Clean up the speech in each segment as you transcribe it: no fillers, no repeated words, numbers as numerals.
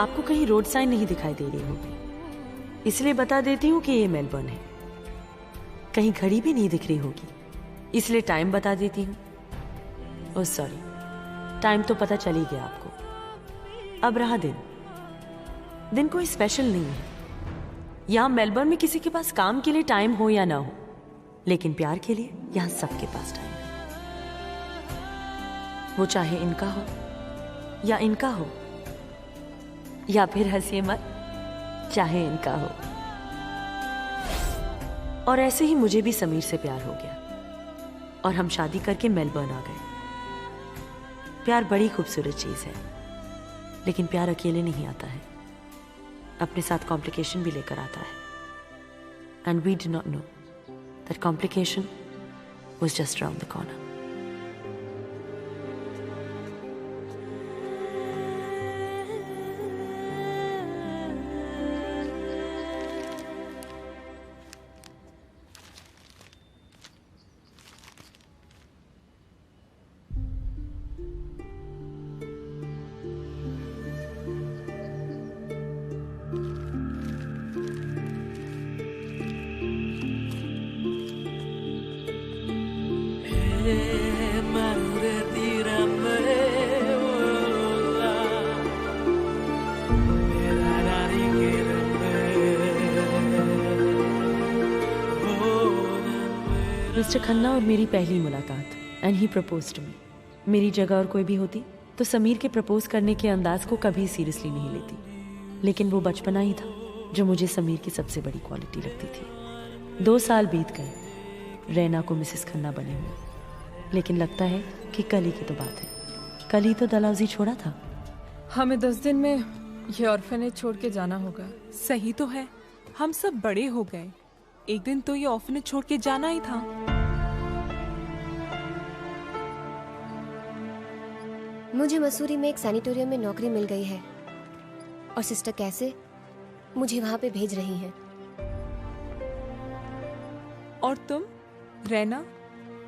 आपको कहीं road sign नहीं दिखाई दे रही होगी, इसलिए बता देती हूँ कि ये मेलबर्न है। कहीं घड़ी भी नहीं दिख रही होगी, इसलिए टाइम बता देती हूँ। ओह सॉरी, टाइम तो पता चल ही गया आपको। अब रहा दिन। दिन कोई स्पेशल नहीं है। यहां मेलबर्न में किसी के पास काम के लिए टाइम हो या ना हो, लेकिन प्यार के लिए यहां सबके पास टाइम है। वो चाहे इनका हो या इनका हो, या फिर हंसिए मत, चाहे इनका हो। और ऐसे ही मुझे भी समीर से प्यार हो गया और हम शादी करके मेलबर्न आ गए। प्यार बड़ी खूबसूरत चीज है, लेकिन प्यार अकेले नहीं आता है, अपने साथ कॉम्प्लिकेशन भी लेकर आता है। And we did not know that complication was just around the corner. Mister Khanna और मेरी पहली मुलाकात, and he propose to me. मेरी जगह और कोई भी होती तो समीर के प्रपोज करने के अंदाज को कभी सीरियसली नहीं लेती, लेकिन वो बचपना ही था जो मुझे समीर की सबसे बड़ी क्वालिटी लगती थी। 2 साल बीत गए रैना को मिसेस खन्ना बने हुए, लेकिन लगता है कि कल ही की तो बात है। कल ही तो डलहौजी छोड़ा था। हमें 10 दिन में ये ऑर्फनेज छोड़ के जाना होगा। सही तो है, हम सब बड़े हो गए, एक दिन तो ये ऑर्फनेज छोड़ के जाना ही था। मुझे मसूरी में एक सैनिटोरियम में नौकरी मिल गई है और सिस्टर कैसे मुझे वहां पे भेज रही हैं। और तुम रैना,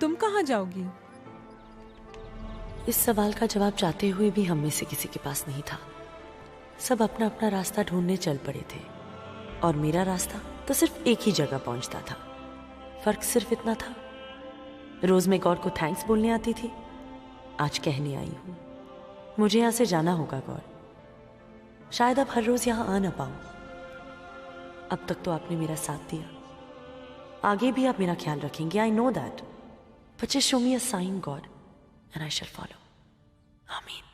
तुम कहाँ जाओगी? इस सवाल का जवाब चाहते हुए भी हम में से किसी के पास नहीं था। सब अपना अपना रास्ता ढूंढने चल पड़े थे और मेरा रास्ता तो सिर्फ एक ही जगह पहुंचता था। फर्क सिर्फ इतना था, रोज मैं गौर को थैंक्स बोलने आती थी, आज कहने आई हूं। मुझे यहां से जाना होगा गौर, शायद अब हर रोज यहां आ ना पाऊं। अब तक तो आपने मेरा साथ दिया, आगे भी आप मेरा ख्याल रखेंगे, I know that, but just show me a sign God and I shall follow. आमीन।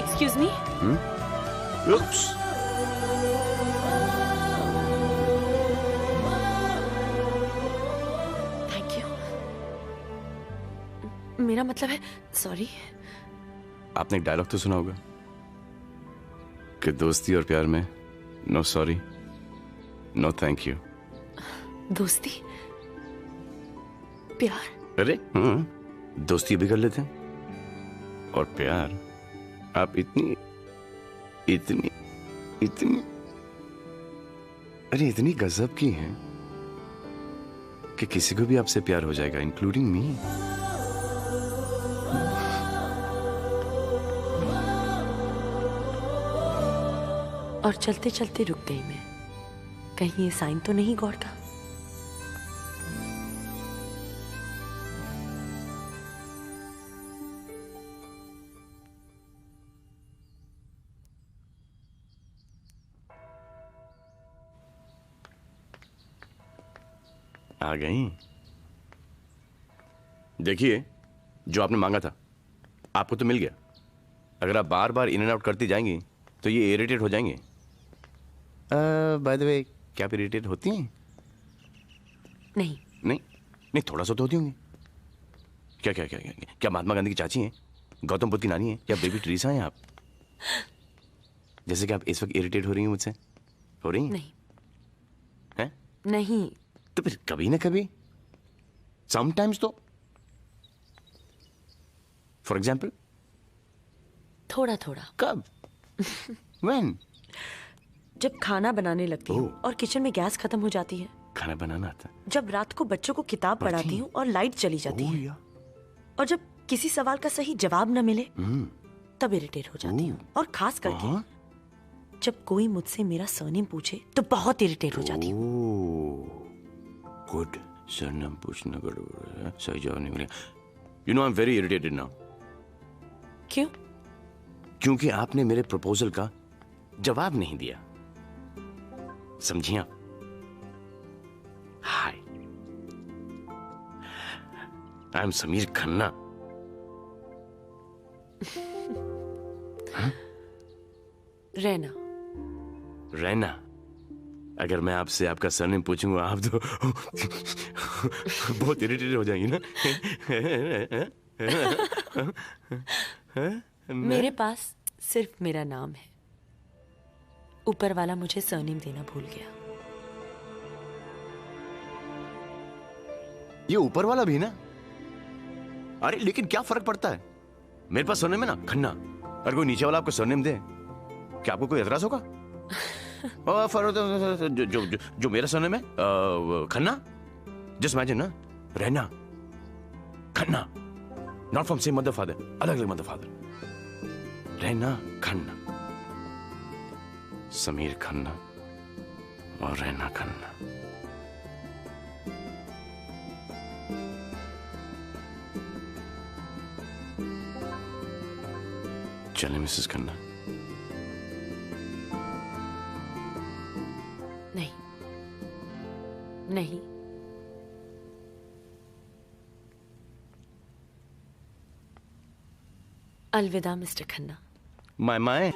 Excuse me? Oops. Thank you. मेरा मतलब है सॉरी। आपने एक डायलॉग तो सुना होगा कि दोस्ती और प्यार में no sorry no thank you. दोस्ती प्यार, अरे दोस्ती भी कर लेते हैं और प्यार आप इतनी इतनी इतनी अरे इतनी गजब की हैं कि किसी को भी आपसे प्यार हो जाएगा, इंक्लूडिंग मी। और चलते चलते रुक गई मैं, कहीं ये साइन तो नहीं गौर का। आ गई। देखिए, जो आपने मांगा था आपको तो मिल गया। अगर आप बार बार इन एंड आउट करती जाएंगी तो ये इरिटेट हो जाएंगे। बाय द वे, क्या आप इरिटेट होती हैं? नहीं। नहीं? नहीं, थोड़ा सा तो होती होंगी। क्या क्या क्या क्या क्या महात्मा गांधी की चाची हैं, गौतम बुद्ध की नानी हैं, या बेबी टेरेसा हैं आप? जैसे कि आप इस वक्त इरिटेट हो रही हैं मुझसे, हो रही हैं? नहीं हैं? नहीं। तो फिर कभी ना कभी, समटाइम्स तो, फॉर एग्जाम्पल। थोड़ा थोड़ा। कब? When? जब खाना बनाने लगती हूँ ओह। और किचन में गैस खत्म हो जाती है, खाना बनाना आता है? जब रात को बच्चों को किताब पढ़ती पढ़ाती हैं? हूँ और लाइट चली जाती ओह है, या। और जब किसी सवाल का सही जवाब न मिले तब इरिटेट हो जाती हूँ। और खास करके हाँ? जब कोई मुझसे मेरा सरनेम पूछे तो बहुत इरिटेट हो जाती हूँ। गुड। सरनेम पूछना गड़बड़ है, सही जवाब नहीं मिला। You know I am very irritated now. क्यों? क्योंकि आपने मेरे प्रपोजल का जवाब नहीं दिया। समझिए आप? हाय, आई एम समीर खन्ना। रहना। रैना। अगर मैं आपसे आपका सरनेम पूछूंगा आप तो बहुत इरिटेटेड हो जाएंगी ना। मेरे पास सिर्फ मेरा नाम है। ऊपर वाला मुझे सरनेम देना भूल गया। ये ऊपर वाला भी ना। अरे लेकिन क्या फर्क पड़ता है? मेरे पास सरनेम है ना, खन्ना। अगर कोई नीचे वाला आपको सरनेम दे, क्या आपको कोई एतराज होगा? जो मेरा सरनेम है खन्ना, जस्ट इमेजिन ना, रहना Khanna, not from same mother father, अलग अलग मदर फादर। रहना खन्ना, समीर खन्ना और रहना खन्ना। चले मिसेस खन्ना। नहीं नहीं, अलविदा mister Khanna. My my.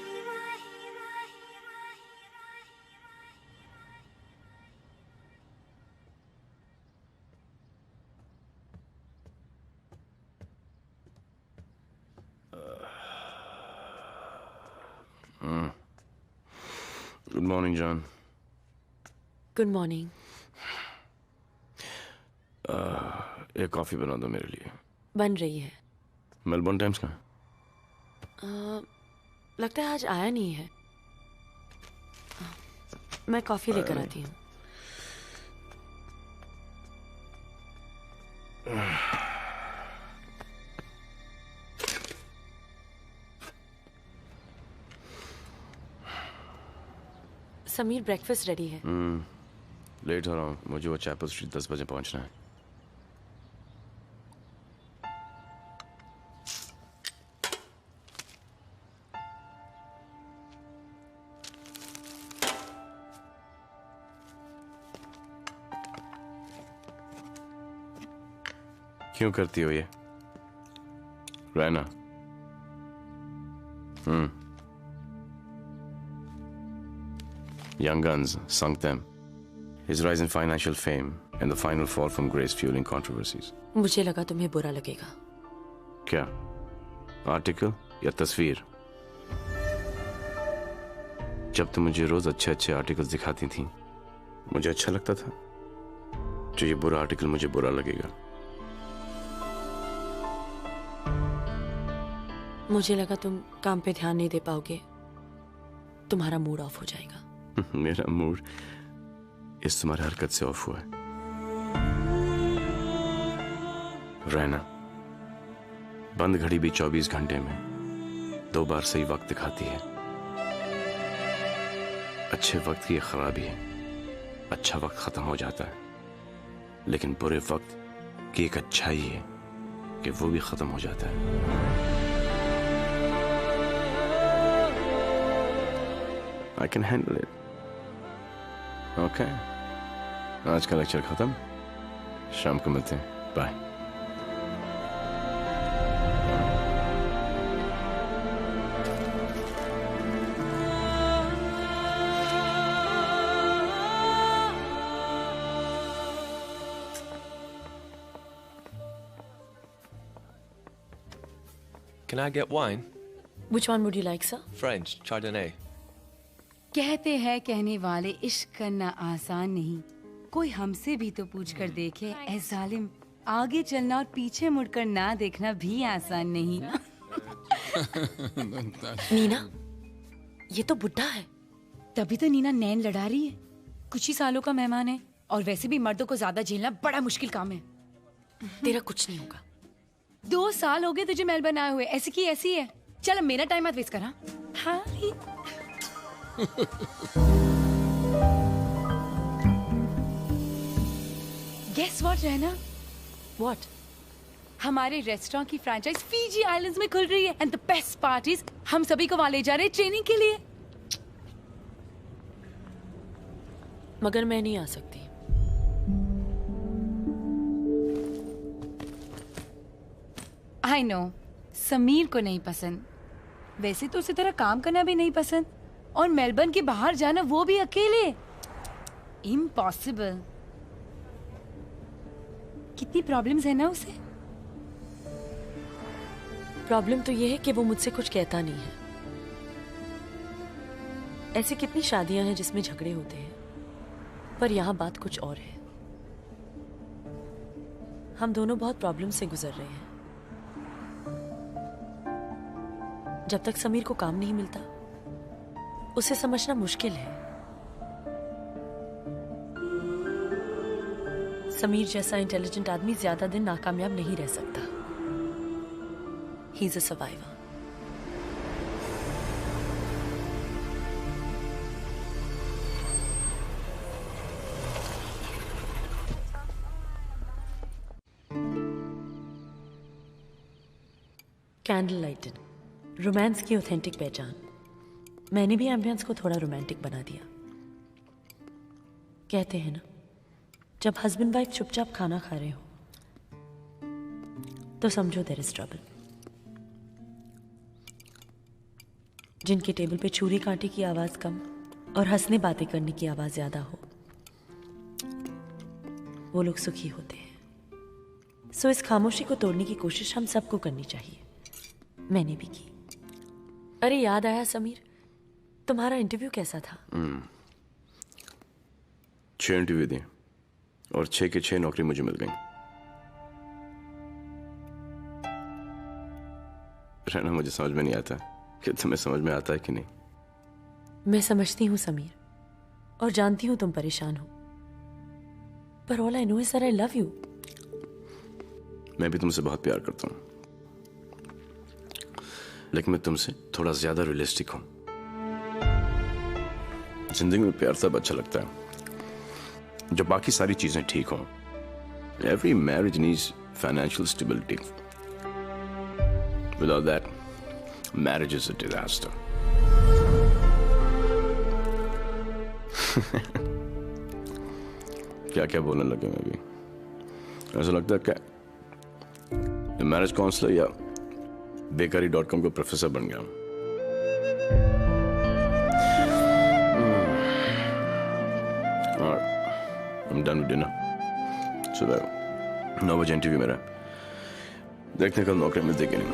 Good morning John. Good morning. एक कॉफी बना दो मेरे लिए। बन रही है। मेलबोर्न टाइम्स का? लगता है आज आया नहीं है। मैं कॉफी लेकर आती हूँ। समीर, ब्रेकफास्ट रेडी है। लेट हो रहा हूँ, मुझे वो चैपल स्ट्रीट 10 बजे पहुंचना है। क्यों करती हो ये रहना? Young Guns sunk them. His rise in financial fame and the final fall from grace fueling controversies. मुझे लगा तुम्हें बुरा लगेगा। क्या? आर्टिकल या तस्वीर? जब तुम मुझे रोज अच्छे अच्छे आर्टिकल्स दिखाती थी, मुझे अच्छा लगता था। जो ये बुरा आर्टिकल मुझे बुरा लगेगा। मुझे लगा तुम काम पे ध्यान नहीं दे पाओगे, तुम्हारा मूड ऑफ हो जाएगा। मेरा मूड इस तुम्हारी हरकत से ऑफ हुआ है। रहना, बंद घड़ी भी 24 घंटे में 2 बार सही वक्त दिखाती है। अच्छे वक्त की एक खराबी है, अच्छा वक्त खत्म हो जाता है, लेकिन बुरे वक्त की एक अच्छाई है कि वो भी खत्म हो जाता है। I can handle it. Okay. आज का लेक्चर खत्म, शाम को मिलते हैं। Bye. Can I get wine? Which one would you like, sir? French, Chardonnay. कहते हैं कहने वाले इश्क करना आसान नहीं, कोई हमसे भी तो पूछ कर देखे ऐ जालिम, आगे चलना और पीछे मुड़कर ना देखना भी आसान नहीं। नीना, ये तो बुड्ढा है। तभी तो नीना नैन लड़ा रही है। कुछ ही सालों का मेहमान है और वैसे भी मर्दों को ज्यादा झेलना बड़ा मुश्किल काम है। तेरा कुछ नहीं होगा। 2 साल हो गए तुझे मेलबर्न आए हुए, ऐसी की ऐसी है। चल अब मेरा टाइम मत वेस्ट करा। हाँ गेस व्हाट रहना? What? हमारे रेस्टोरेंट की फ्रेंचाइज फीजी आइलैंड्स में खुल रही है and the best part is हम सभी को वहां ले जा रहे हैं ट्रेनिंग के लिए। मगर मैं नहीं आ सकती। आई नो, समीर को नहीं पसंद, वैसे तो उसे तरह काम करना भी नहीं पसंद, और मेलबर्न के बाहर जाना वो भी अकेले, इम्पॉसिबल। कितनी प्रॉब्लम्स है ना उसे। प्रॉब्लम तो ये है कि वो मुझसे कुछ कहता नहीं है। ऐसी कितनी शादियां हैं जिसमें झगड़े होते हैं, पर यहाँ बात कुछ और है। हम दोनों बहुत प्रॉब्लम से गुजर रहे हैं। जब तक समीर को काम नहीं मिलता, उसे समझना मुश्किल है। समीर जैसा इंटेलिजेंट आदमी ज्यादा दिन नाकामयाब नहीं रह सकता। He is a survivor. Candle lighted, romance की ऑथेंटिक पहचान। मैंने भी एम्बियंस को थोड़ा रोमांटिक बना दिया। कहते हैं ना, जब हस्बैंड वाइफ चुपचाप खाना खा रहे हो तो समझो देयर इज ट्रबल। जिनके टेबल पे छुरी कांटे की आवाज कम और हंसने बातें करने की आवाज ज्यादा हो, वो लोग सुखी होते हैं। सो इस खामोशी को तोड़ने की कोशिश हम सबको करनी चाहिए। मैंने भी की। अरे याद आया समीर, तुम्हारा इंटरव्यू कैसा था? 6 इंटरव्यू दिए और 6 के 6 नौकरी मुझे मिल गई। रहना, मुझे समझ में नहीं आता कि तुम्हें समझ में आता है कि नहीं। मैं समझती हूँ समीर, और जानती हूँ तुम परेशान हो, पर all I know is that I love you. मैं भी तुमसे बहुत प्यार करता हूँ, लेकिन मैं तुमसे थोड़ा ज्यादा रियलिस्टिक हूं। जिंदगी में प्यार तब अच्छा लगता है जब बाकी सारी चीजें ठीक हों। Every marriage needs financial stability. Without that, marriage is a disaster. क्या क्या बोलने लगे मैं भी। ऐसा लगता है क्या मैरिज काउंसलर या बेकारी.com का प्रोफेसर बन गया। I'm done with dinner. सुबह 9 बजे इंटरव्यू मेरा, देखने कल नौकरी मिलती कि नहीं।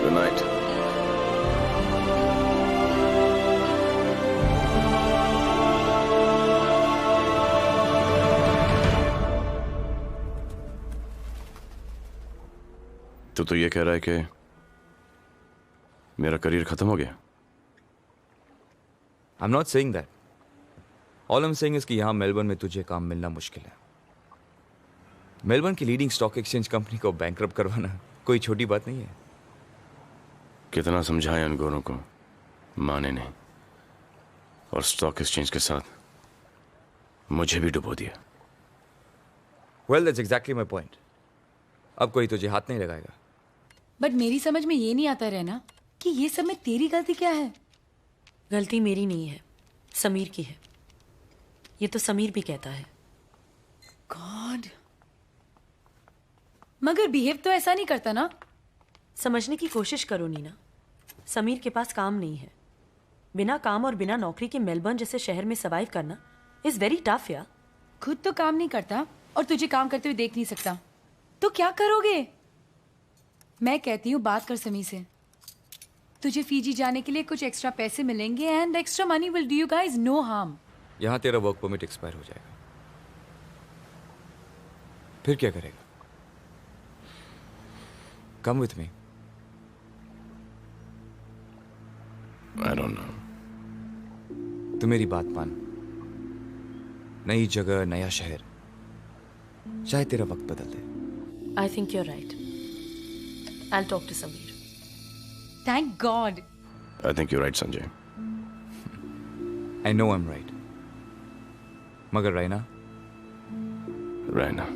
Good night. तो ये कह रहा है कि मेरा करियर खत्म हो गया। I'm not saying that. All I'm saying is कि यहाँ मेलबर्न में तुझे काम मिलना मुश्किल है। मेलबर्न की लीडिंग स्टॉक एक्सचेंज कंपनी को बैंकरप्ट करवाना कोई छोटी बात नहीं है। कितना समझाया उन गोरों को, माने नहीं, और स्टॉक एक्सचेंज के साथ मुझे भी डुबो दिया। Well, that's exactly my point. अब कोई तुझे हाथ नहीं लगाएगा। बट मेरी समझ में ये नहीं आता रहना कि ये सब में तेरी गलती क्या है। गलती मेरी नहीं है, समीर की है। ये तो समीर भी कहता है। गॉड, मगर बिहेव तो ऐसा नहीं करता ना। समझने की कोशिश करो नीना, समीर के पास काम नहीं है। बिना काम और बिना नौकरी के मेलबर्न जैसे शहर में सर्वाइव करना इज वेरी टफ यार। खुद तो काम नहीं करता और तुझे काम करते हुए देख नहीं सकता, तो क्या करोगे? मैं कहती हूँ बात कर समी से। तुझे फीजी जाने के लिए कुछ एक्स्ट्रा पैसे मिलेंगे and extra money will do you guys no harm. यहाँ तेरा वर्क परमिट एक्सपायर हो जाएगा, फिर क्या करेगा? Come with me. I don't know. तू मेरी बात मान। नई जगह, नया शहर, चाहे तेरा वक्त बदल दे। I think you're right. I'll talk to Sameer. Thank God. I think you're right, Sanjay. I know I'm right. मगर रायना, Raina.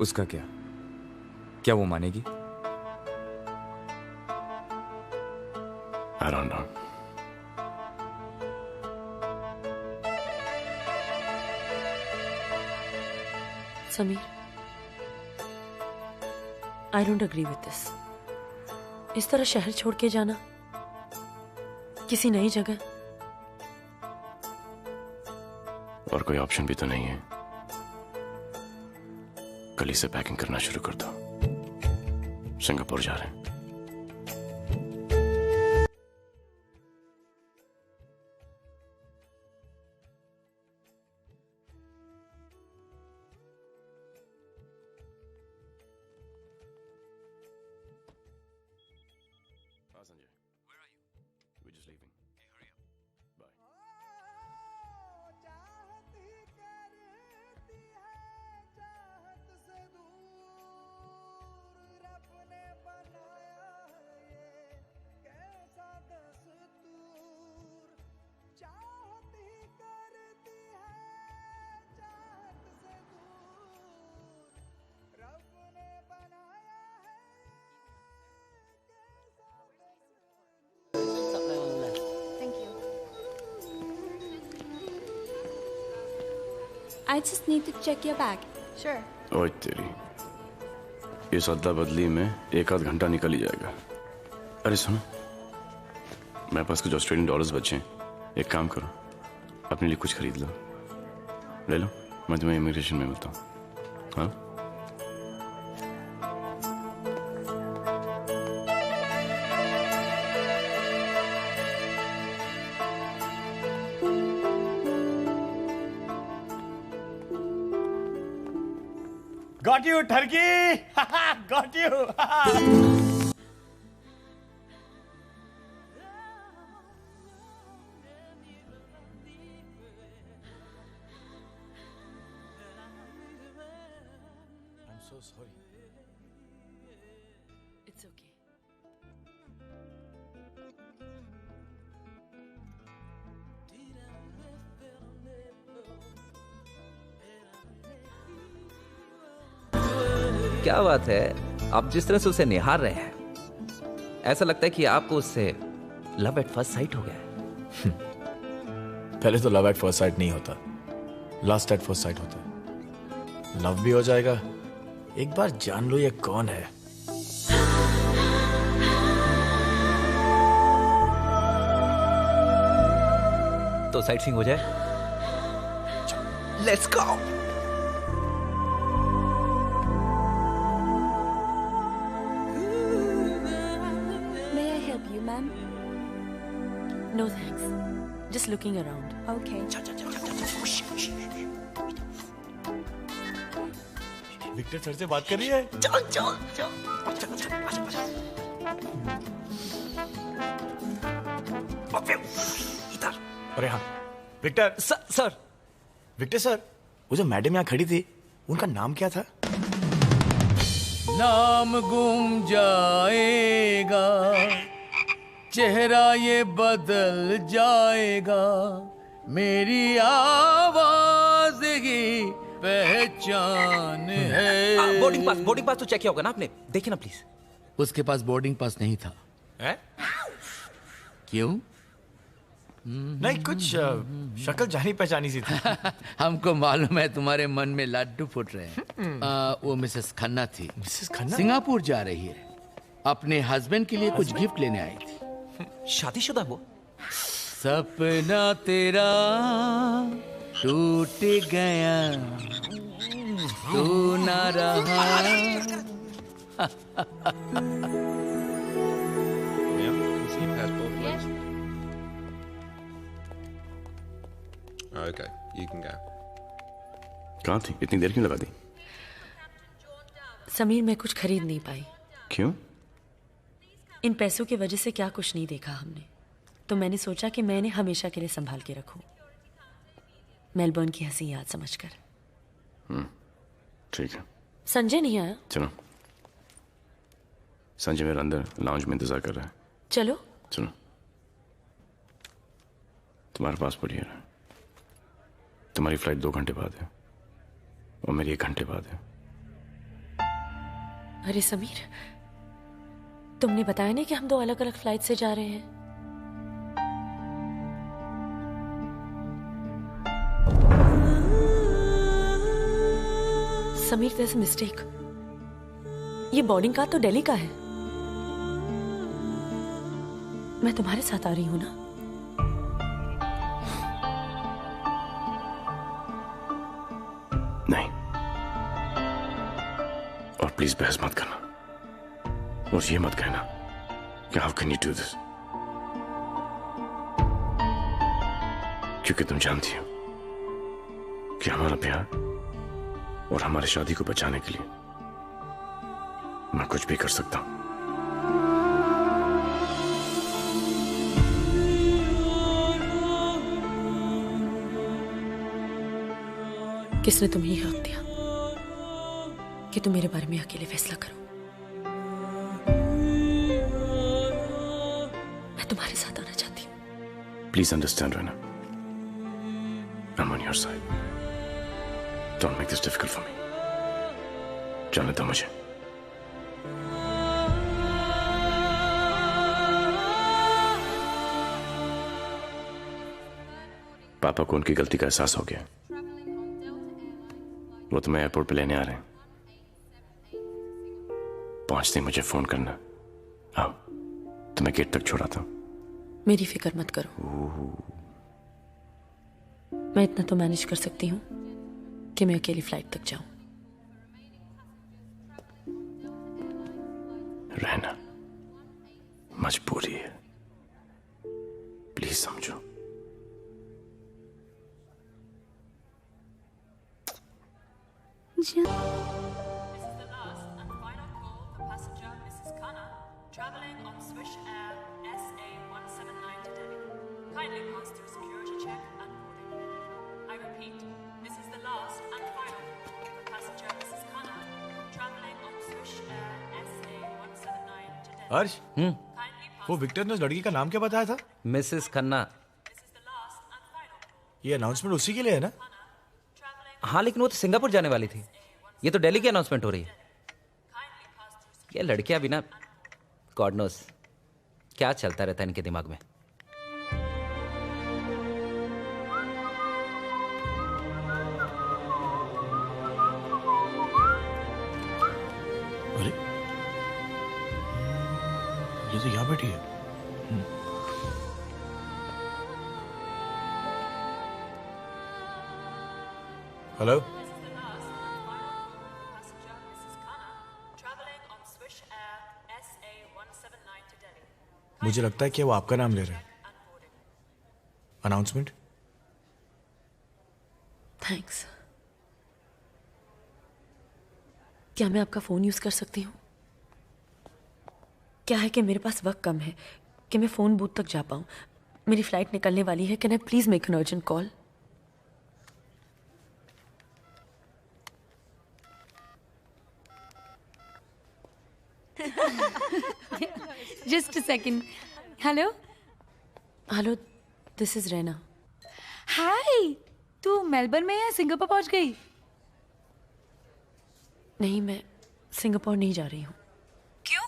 उसका क्या? क्या वो मानेगी? I don't know. Sameer, I don't agree with this. इस तरह शहर छोड़ के जाना, किसी नई जगह। और कोई ऑप्शन भी तो नहीं है। कल ही से पैकिंग करना शुरू कर दो। सिंगापुर जा रहे हैं। Sanjay, where are you? We're just leaving. Okay, hurry up. Bye. I just need to check your bag. Sure. ओए तेरी, इस अदला बदली में एक आध घंटा निकल ही जाएगा। अरे सुनो, मेरे पास कुछ ऑस्ट्रेलियन डॉलर्स बचे हैं। एक काम करो, अपने लिए कुछ खरीद लो। ले लो, मैं तुम्हें इमिग्रेशन में मिलता हूँ। हाँ? Got you, turkey! Got you! I'm so sorry. It's okay. क्या बात है, आप जिस तरह से उसे निहार रहे हैं, ऐसा लगता है कि आपको उससे लव एट फर्स्ट साइट हो गया है। पहले तो लव एट फर्स्ट साइट नहीं होता, लास्ट एट फर्स्ट साइट होता है। लव भी हो जाएगा, एक बार जान लो ये कौन है। तो साइट सीइंग हो जाए। Let's go. No thanks. Just looking around. Okay. Victor sir से बात कर रही है। इधर। अरे हाँ, विक्टर सर। विक्टर सर, वो जो मैडम यहाँ खड़ी थी, उनका नाम क्या था? नाम गुम जाएगा, चेहरा ये बदल जाएगा, मेरी आवाज ही पहचान है। बोर्डिंग पास तो चेक किया होगा ना आपने? देखिए ना प्लीज। उसके पास बोर्डिंग पास नहीं था। है? क्यों? नहीं, कुछ शक्ल जानी पहचानी सी थी। हमको मालूम है तुम्हारे मन में लड्डू फूट रहे हैं। वो मिसेस खन्ना थी। मिसेस खन्ना सिंगापुर जा रही है, अपने हस्बैंड के लिए कुछ गिफ्ट लेने आई थी। शादीशुदा वो? सपना तेरा टूट गया, तू ना रहा Okay, you can go. कहाँ थी? इतनी देर क्यों लगा दी? समीर, मैं कुछ खरीद नहीं पाई। क्यों? इन पैसों की वजह से क्या कुछ नहीं देखा हमने, तो मैंने सोचा कि मैं इन्हें हमेशा के लिए संभाल के रखूं, मेलबर्न की हंसी याद समझकर। ठीक है। संजय नहीं आया? चलो, संजय मेरे अंदर लाउंज में इंतजार कर रहा है। चलो। चलो, तुम्हारा पासपोर्ट ये रहा। तुम्हारी फ्लाइट 2 घंटे बाद है और मेरी 1 घंटे बाद है। अरे समीर, तुमने बताया नहीं कि हम 2 अलग अलग फ्लाइट से जा रहे हैं। Sameer, there's a mistake. ये बोर्डिंग कार्ड तो दिल्ली का है। मैं तुम्हारे साथ आ रही हूं ना? नहीं, और प्लीज बहस मत करना और ये मत कहना कि how can you do this, क्योंकि तुम जानती हो कि हमारा प्यार और हमारी शादी को बचाने के लिए मैं कुछ भी कर सकता हूं। किसने तुम्हें यह हक दिया कि तुम मेरे बारे में अकेले फैसला करो? मैं तुम्हारे साथ आना चाहती हूँ। Please understand Raina, I'm on your side. Don't make this difficult for me. जाने दो मुझे। पापा को उनकी गलती का एहसास हो गया। वो तुम्हें एयरपोर्ट पे लेने आ रहे हैं। पहुंचते ही मुझे फोन करना। आओ, तुम्हें गेट तक छोड़ाता हूं। मेरी फिक्र मत करो, मैं इतना तो मैनेज कर सकती हूँ कि मैं अकेली फ्लाइट तक जाऊं। रहना मजबूरी है, प्लीज समझो। हर्ष, वो विक्टर ने उस लड़की का नाम क्या बताया था? मिसेस खन्ना। ये अनाउंसमेंट उसी के लिए है ना? हाँ, लेकिन वो तो सिंगापुर जाने वाली थी। ये तो दिल्ली की अनाउंसमेंट हो रही है। ये लड़कियां भी ना, गॉड नोस क्या चलता रहता है इनके दिमाग में। अरे, ये तो यहाँ बैठी है। हेलो, मुझे लगता है कि वो आपका नाम ले रहे हैं। अनाउंसमेंट। थैंक्स। क्या मैं आपका फोन यूज कर सकती हूँ? क्या है कि मेरे पास वक्त कम है कि मैं फोन बूथ तक जा पाऊं। मेरी फ्लाइट निकलने वाली है। Can I please make an urgent call? Just a second. Hello hello, this is Raina. Hi, तू मेलबर्न में या सिंगापुर पहुंच गई? नहीं, मैं सिंगापुर नहीं जा रही हूँ। क्यों?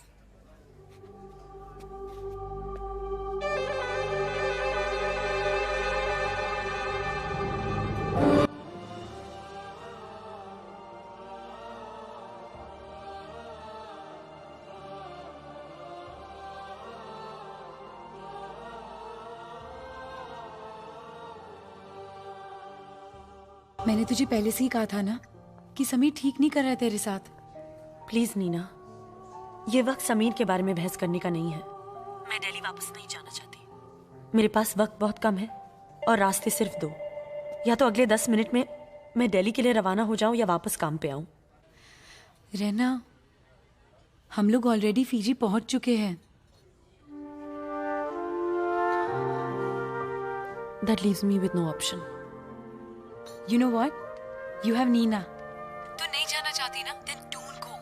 मैंने तुझे पहले से ही कहा था ना कि समीर ठीक नहीं कर रहा है तेरे साथ। प्लीज नीना, ये वक्त समीर के बारे में बहस करने का नहीं है। मैं दिल्ली वापस नहीं जाना चाहती। मेरे पास वक्त बहुत कम है और रास्ते सिर्फ 2। या तो अगले 10 मिनट में मैं दिल्ली के लिए रवाना हो जाऊं या वापस काम पे आऊं। रहना, हम लोग ऑलरेडी फीजी पहुंच चुके हैं। That leaves me with no option. You know what? You have Nina. तू नहीं जाना चाहती ना? Then don't go.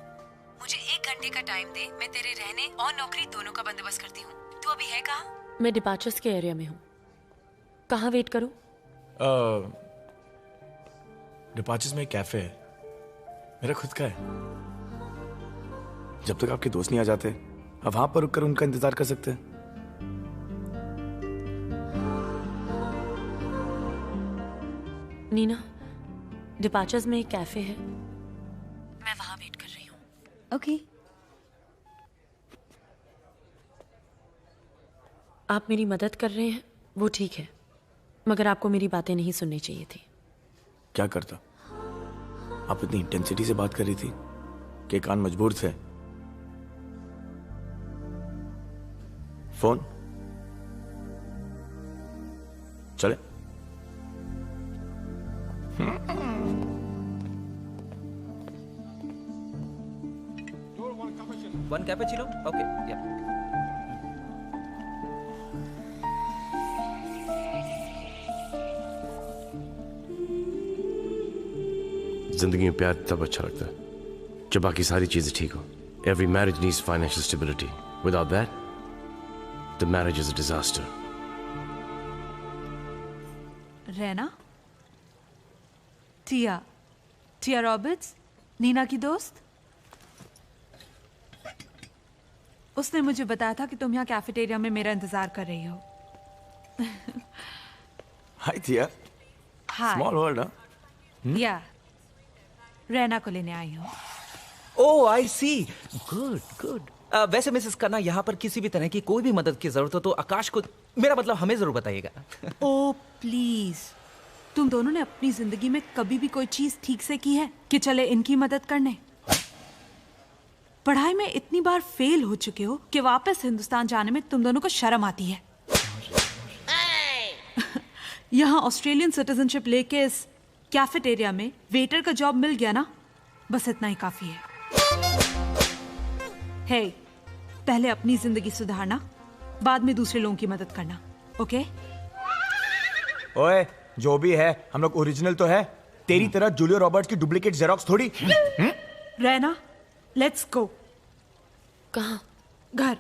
मुझे 1 घंटे का टाइम दे, मैं तेरे रहने और नौकरी दोनों का बंदोबस्त करती हूँ। तू अभी है कहाँ? मैं डिपार्चर्स के एरिया में हूँ। कहाँ वेट करूँ? डिपार्चर्स में एक कैफे है, मेरा खुद का है। जब तक आपके दोस्त नहीं आ जाते, आप वहां पर रुककर उनका इंतजार कर सकते हैं। नीना, डिपार्चर्स में एक कैफे है, मैं वहां वेट कर रही हूँ। ओके। आप मेरी मदद कर रहे हैं वो ठीक है, मगर आपको मेरी बातें नहीं सुननी चाहिए थी। क्या करता? आप इतनी इंटेंसिटी से बात कर रही थी कि कान मजबूर थे। फोन चले? One cappuccino? Okay, yeah. जिंदगी में प्यार तब अच्छा लगता है जब बाकी सारी चीजें ठीक हो। Every marriage needs financial stability. Without that, the marriage is a disaster. रहना, टिया रॉबर्ट्स, नीना की दोस्त। उसने मुझे बताया था कि तुम यहाँ कैफेटेरिया में मेरा इंतजार कर रही हो। हाय टिया। हाय। स्मॉल वर्ल्ड, हाँ? या रहना को लेने आई हूँ। ओह आई सी, गुड गुड। वैसे मिसेस खन्ना, यहाँ पर किसी भी तरह की कोई भी मदद की जरूरत हो तो आकाश को, मेरा मतलब हमें जरूर बताइएगा। ओ प्लीज, तुम दोनों ने अपनी जिंदगी में कभी भी कोई चीज ठीक से की है कि चले इनकी मदद करने? पढ़ाई में इतनी बार फेल हो चुके हो कि वापस हिंदुस्तान जाने में तुम दोनों को शर्म आती है। यहाँ ऑस्ट्रेलियन सिटीजनशिप लेके इस कैफेटेरिया में वेटर का जॉब मिल गया ना, बस इतना ही काफी है। हे, पहले अपनी जिंदगी सुधारना, बाद में दूसरे लोगों की मदद करना, ओके? ओए, जो भी है हम लोग ओरिजिनल तो है, तेरी तरह जूलिया रॉबर्ट्स की डुप्लीकेट जेरोक्स थोड़ी। रहना, लेट्स गो। कहाँ? घर,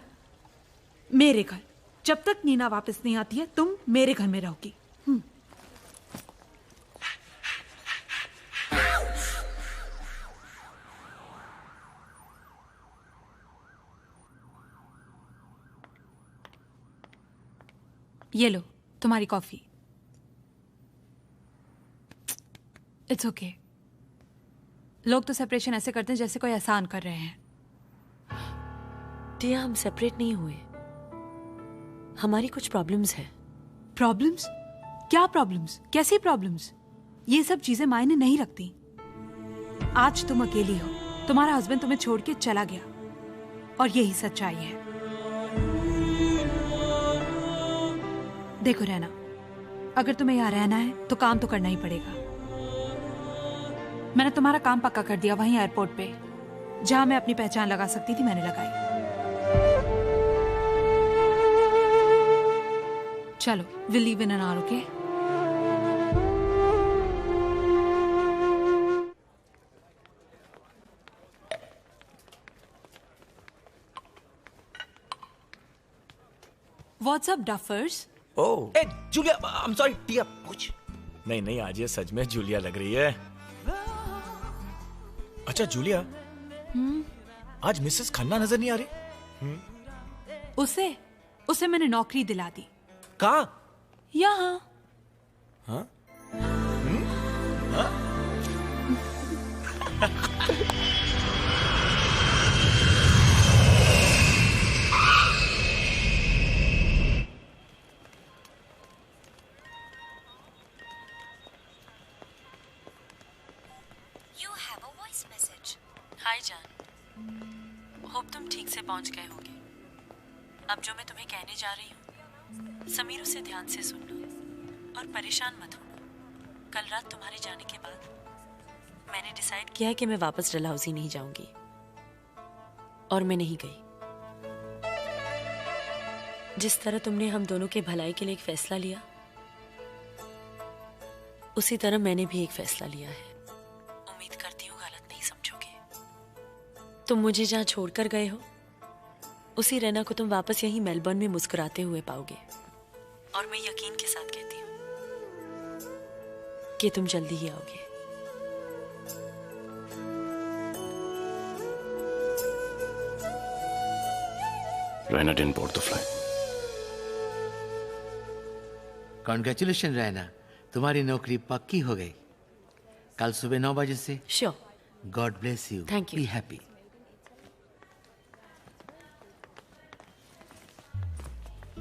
मेरे घर। जब तक नीना वापस नहीं आती है तुम मेरे घर में रहोगी। ये लो तुम्हारी कॉफी। It's okay. लोग तो सेपरेशन ऐसे करते हैं जैसे कोई एहसान कर रहे हैं। टिया, हम सेपरेट नहीं हुए, हमारी कुछ प्रॉब्लम्स हैं। प्रॉब्लम्स? क्या प्रॉब्लम्स? कैसी प्रॉब्लम्स? ये सब चीजें मायने नहीं रखती। आज तुम अकेली हो, तुम्हारा हस्बैंड तुम्हें छोड़ के चला गया और यही सच्चाई है। देखो रहना, अगर तुम्हें यहाँ रहना है तो काम तो करना ही पड़ेगा। मैंने तुम्हारा काम पक्का कर दिया वहीं एयरपोर्ट पे, जहां मैं अपनी पहचान लगा सकती थी मैंने लगाई। चलो, will leave in an hour, okay? What's up duffers? Oh, hey Julia, I am sorry Tia, कुछ नहीं नहीं, आज ये सच में जूलिया लग रही है। अच्छा जूलिया, आज मिसेस खन्ना नजर नहीं आ रही? उसे मैंने नौकरी दिला दी। कहाँ? यहाँ। हाँ? You have a voice message. हाय जान। होप तुम ठीक से पहुंच गए होगे। अब जो मैं तुम्हें कहने जा रही हूँ, समीर उसे ध्यान से सुन लो और परेशान मत होना। कल रात तुम्हारे जाने के बाद मैंने डिसाइड किया है कि मैं वापस डलहौजी नहीं जाऊंगी, और मैं नहीं गई। जिस तरह तुमने हम दोनों के भलाई के लिए एक फैसला लिया, उसी तरह मैंने भी एक फैसला लिया है। उम्मीद करती हूँ गलत नहीं समझोगे। तुम मुझे जहाँ छोड़कर गए हो, उसी रैना को तुम वापस यहीं मेलबर्न में मुस्कुराते हुए पाओगे। और मैं यकीन के साथ कहती हूँ कि तुम जल्दी ही आओगे। Raina didn't board the flight. Congratulation Raina, तुम्हारी नौकरी पक्की हो गई। कल सुबह 9 बजे से। Sure. God bless you. Thank you. Be happy.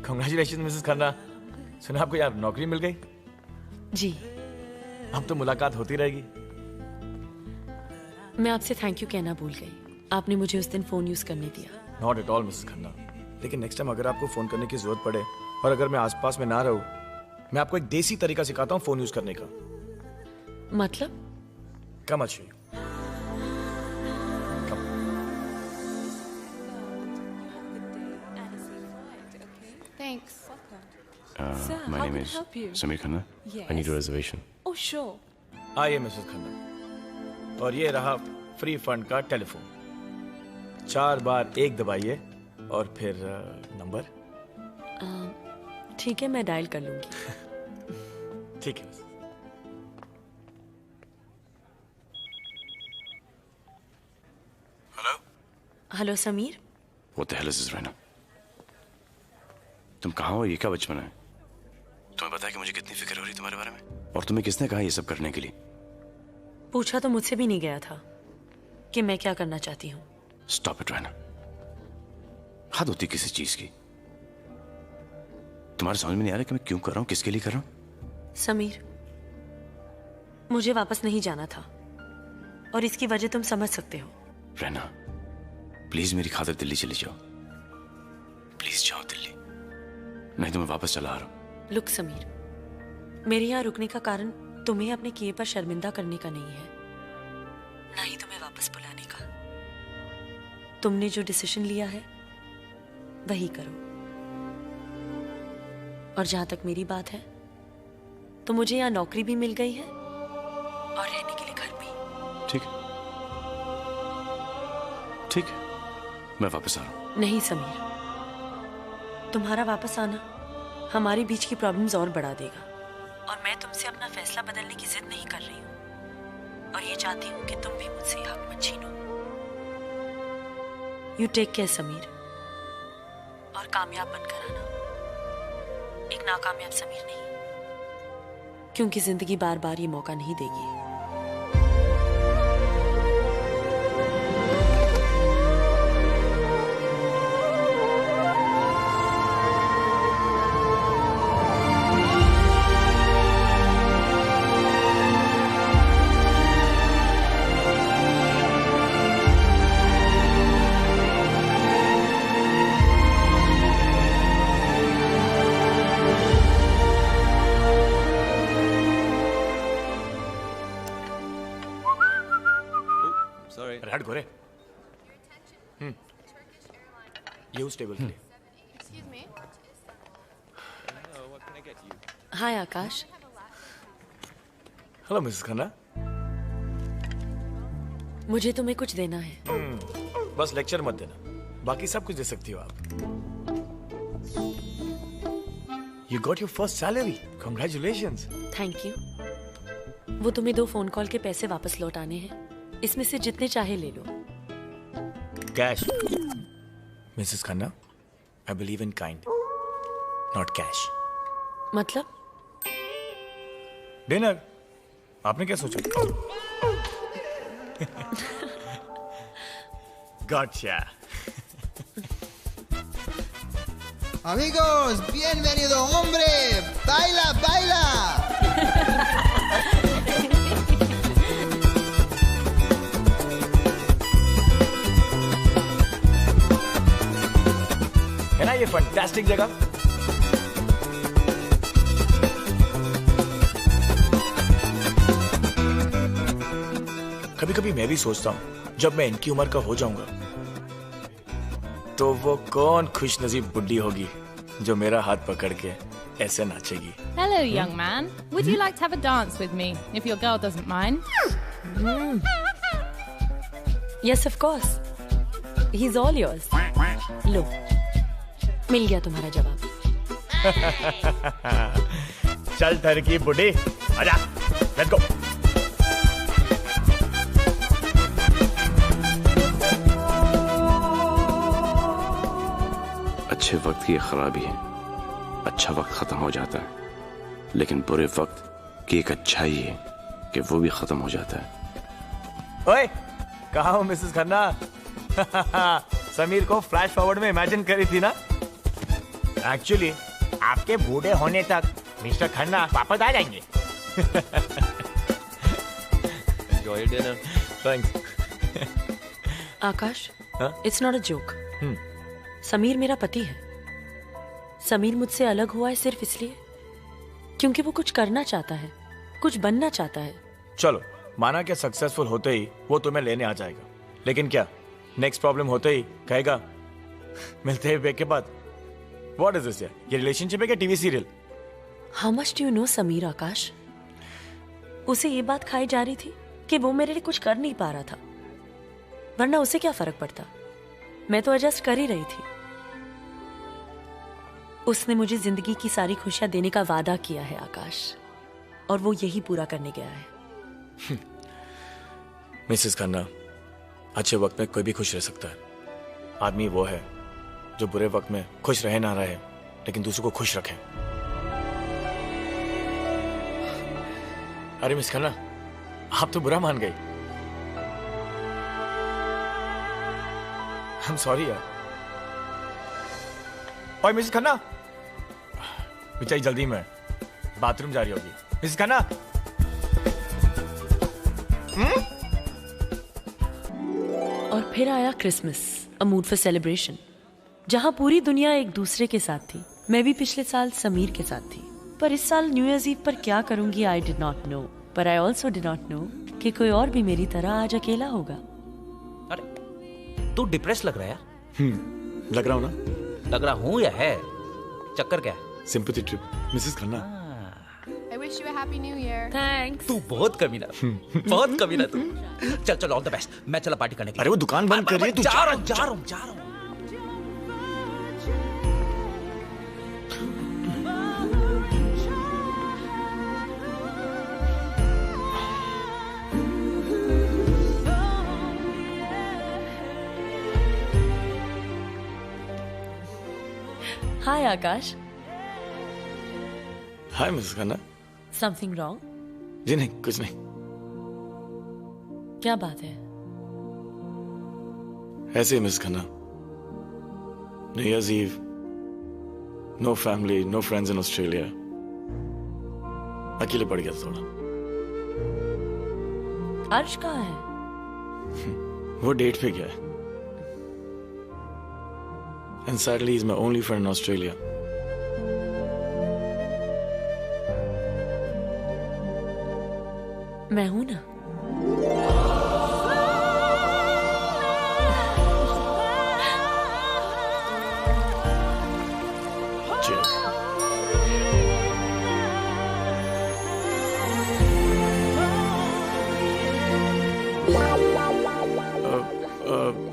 Congratulation Mrs Khanna. सुना आपको यार नौकरी मिल गई? जी। अब तो मुलाकात होती रहेगी। मैं आपसे थैंक यू कहना भूल गई। आपने मुझे उस दिन फोन यूज करने दिया। Not at all Mrs Khanna, लेकिन नेक्स्ट टाइम अगर आपको फोन करने की जरूरत पड़े और अगर मैं आसपास में ना रहूं, मैं आपको एक देसी तरीका सिखाता हूं फोन यूज करने का। मतलब? कम अच्छी। Thanks. Sir, My how name can I is help you? Samir Khanna. Yes. I need a reservation. Oh, sure. आइए मिसेस खन्ना, और ये रहा फ्री फंड का टेलीफोन। 4 बार 1 दबाइए और फिर नंबर। ठीक है, मैं डायल कर लूंगी। ठीक है। Hello. Hello Sameer. What the hell is this, Raina? तुम कहाँ हो? ये क्या बचपन है? तुम्हें पता है कि मुझे कितनी फिक्र हो रही तुम्हारे बारे में? और तुम्हें किसने कहा ये सब करने के लिए? पूछा तो मुझसे भी नहीं गया था कि मैं क्या करना चाहती हूँ। Stop it, Raina. हद होती किसी चीज की। तुम्हारे समझ में नहीं आ रहा कि मैं क्यों कर रहा हूँ, किसके लिए कर रहा हूँ? समीर, मुझे वापस नहीं जाना था और इसकी वजह तुम समझ सकते हो। रैना, प्लीज मेरी खातिर दिल्ली चली जाओ। प्लीज जाओ दिल्ली, नहीं तो मैं वापस चला आ रहा हूँ। लुक समीर, मेरे यहाँ रुकने का कारण तुम्हें अपने किए पर शर्मिंदा करने का नहीं है, ना ही तुम्हें वापस बुलाने का। तुमने जो डिसीजन लिया है वही करो। और जहां तक मेरी बात है, तो मुझे यहाँ नौकरी भी मिल गई है और रहने के लिए घर भी। ठीक है, ठीक है, मैं वापस आ रहा हूँ। नहीं समीर, तुम्हारा वापस आना हमारे बीच की प्रॉब्लम्स और बढ़ा देगा। और मैं तुमसे अपना फैसला बदलने की जिद नहीं कर रही हूँ, और ये चाहती हूँ कि तुम भी मुझसे हक मत छीनो। यू टेक केयर समीर, और कामयाब बनकर आना, एक नाकामयाब समीर नहीं, क्योंकि जिंदगी बार बार ये मौका नहीं देगी। हट गोरे। ये उस टेबल के लिए। Hi Akash. Hello Mrs Khanna. मुझे तुम्हें कुछ देना है। बस लेक्चर मत देना, बाकी सब कुछ दे सकती हो आप। You got your first salary. Congratulations. Thank you. वो तुम्हें 2 फोन कॉल के पैसे वापस लौटाने हैं, इसमें से जितने चाहे ले लो। Cash. Mrs Khanna, I believe in kind, not cash. मतलब? डिनर। आपने क्या सोचा? Gotcha. Amigos, bienvenido, hombre. Baila, baila. ये फंटास्टिक जगह। कभी कभी मैं भी सोचता हूँ जब मैं इनकी उम्र का हो जाऊंगा तो वो कौन खुशनसीब बुड्ढी होगी जो मेरा हाथ पकड़ के ऐसे नाचेगी। Hello, young man. Would you like to have a dance with me, if your girl doesn't mind? Yes, of course. He's all yours. लो, मिल गया तुम्हारा जवाब। चल ठरकी बुड्ढी, आजा, लेट्स गो। अच्छे वक्त की खराबी है, अच्छा वक्त खत्म हो जाता है, लेकिन बुरे वक्त की एक अच्छाई है कि वो भी खत्म हो जाता है। ओए, कहाँ हो मिसेस खन्ना? समीर को फ्लैश फॉरवर्ड में इमेजिन करी थी ना? एक्चुअली आपके बूढ़े होने तक मिस्टर खन्ना वापस आ जाएंगे। Enjoy your dinner. Thanks. Akash, it's not a joke. Sameer मेरा पति है। समीर मुझसे अलग हुआ है सिर्फ इसलिए क्योंकि वो कुछ करना चाहता है, कुछ बनना चाहता है। चलो, माना कि सक्सेसफुल होते ही वो तुम्हें लेने आ जाएगा, लेकिन क्या नेक्स्ट प्रॉब्लम होते ही कहेगा मिलते हैं ब्रेक के बाद? व्हाट इज दिस यार? ये रिलेशनशिप है क्या TV serial? How much do you know Sameer? Akash, उसे ये बात खाई जा रही थी कि वो मेरे लिए कुछ कर नहीं पा रहा था, वरना उसे क्या फर्क पड़ता? मैं तो एडजस्ट कर ही रही थी। उसने मुझे जिंदगी की सारी खुशियां देने का वादा किया है आकाश, और वो यही पूरा करने गया है। मिसेस खन्ना, अच्छे वक्त में कोई भी खुश रह सकता है। आदमी वो है जो बुरे वक्त में खुश रहे ना रहे, लेकिन दूसरों को खुश रखे। अरे मिस खन्ना, आप तो बुरा मान गई। I'm sorry यार। ओए मिसेस खन्ना, बेचारी जल्दी में बाथरूम जा रही होगी। मिसेस खन्ना, और फिर आया Christmas, a mood for celebration, जहां पूरी दुनिया एक दूसरे के साथ थी। मैं भी पिछले साल समीर के साथ थी, पर इस साल न्यू ईयर्स ईव पर क्या करूंगी आई डिड नॉट नो। पर I also did not know कि कोई और भी मेरी तरह आज अकेला होगा। तू डिप्रेस लग रहा है यार। लग रहा हूँ ना? लग रहा हूँ या है? चक्कर क्या है? Sympathy trip Mrs Khanna. I wish you a happy new year. Thanks. तू बहुत कमीना, बहुत कमीना तू। चल चल, ऑल द बेस्ट। मैं चला पार्टी करने के लिए। अरे वो दुकान बंद कर रही है, तू जा रहा हूँ। Hi Akash. Hi Mrs Khanna. Something wrong? जी नहीं, कुछ नहीं। क्या बात है? ऐसे ही miss Khanna, new year's eve, no family, no friends in Australia, अकेले पड़ गया थोड़ा। अर्श कहाँ है? वो डेट पे गया है। And sadly, he's my only friend in Australia. मैं हूं ना। Cheers.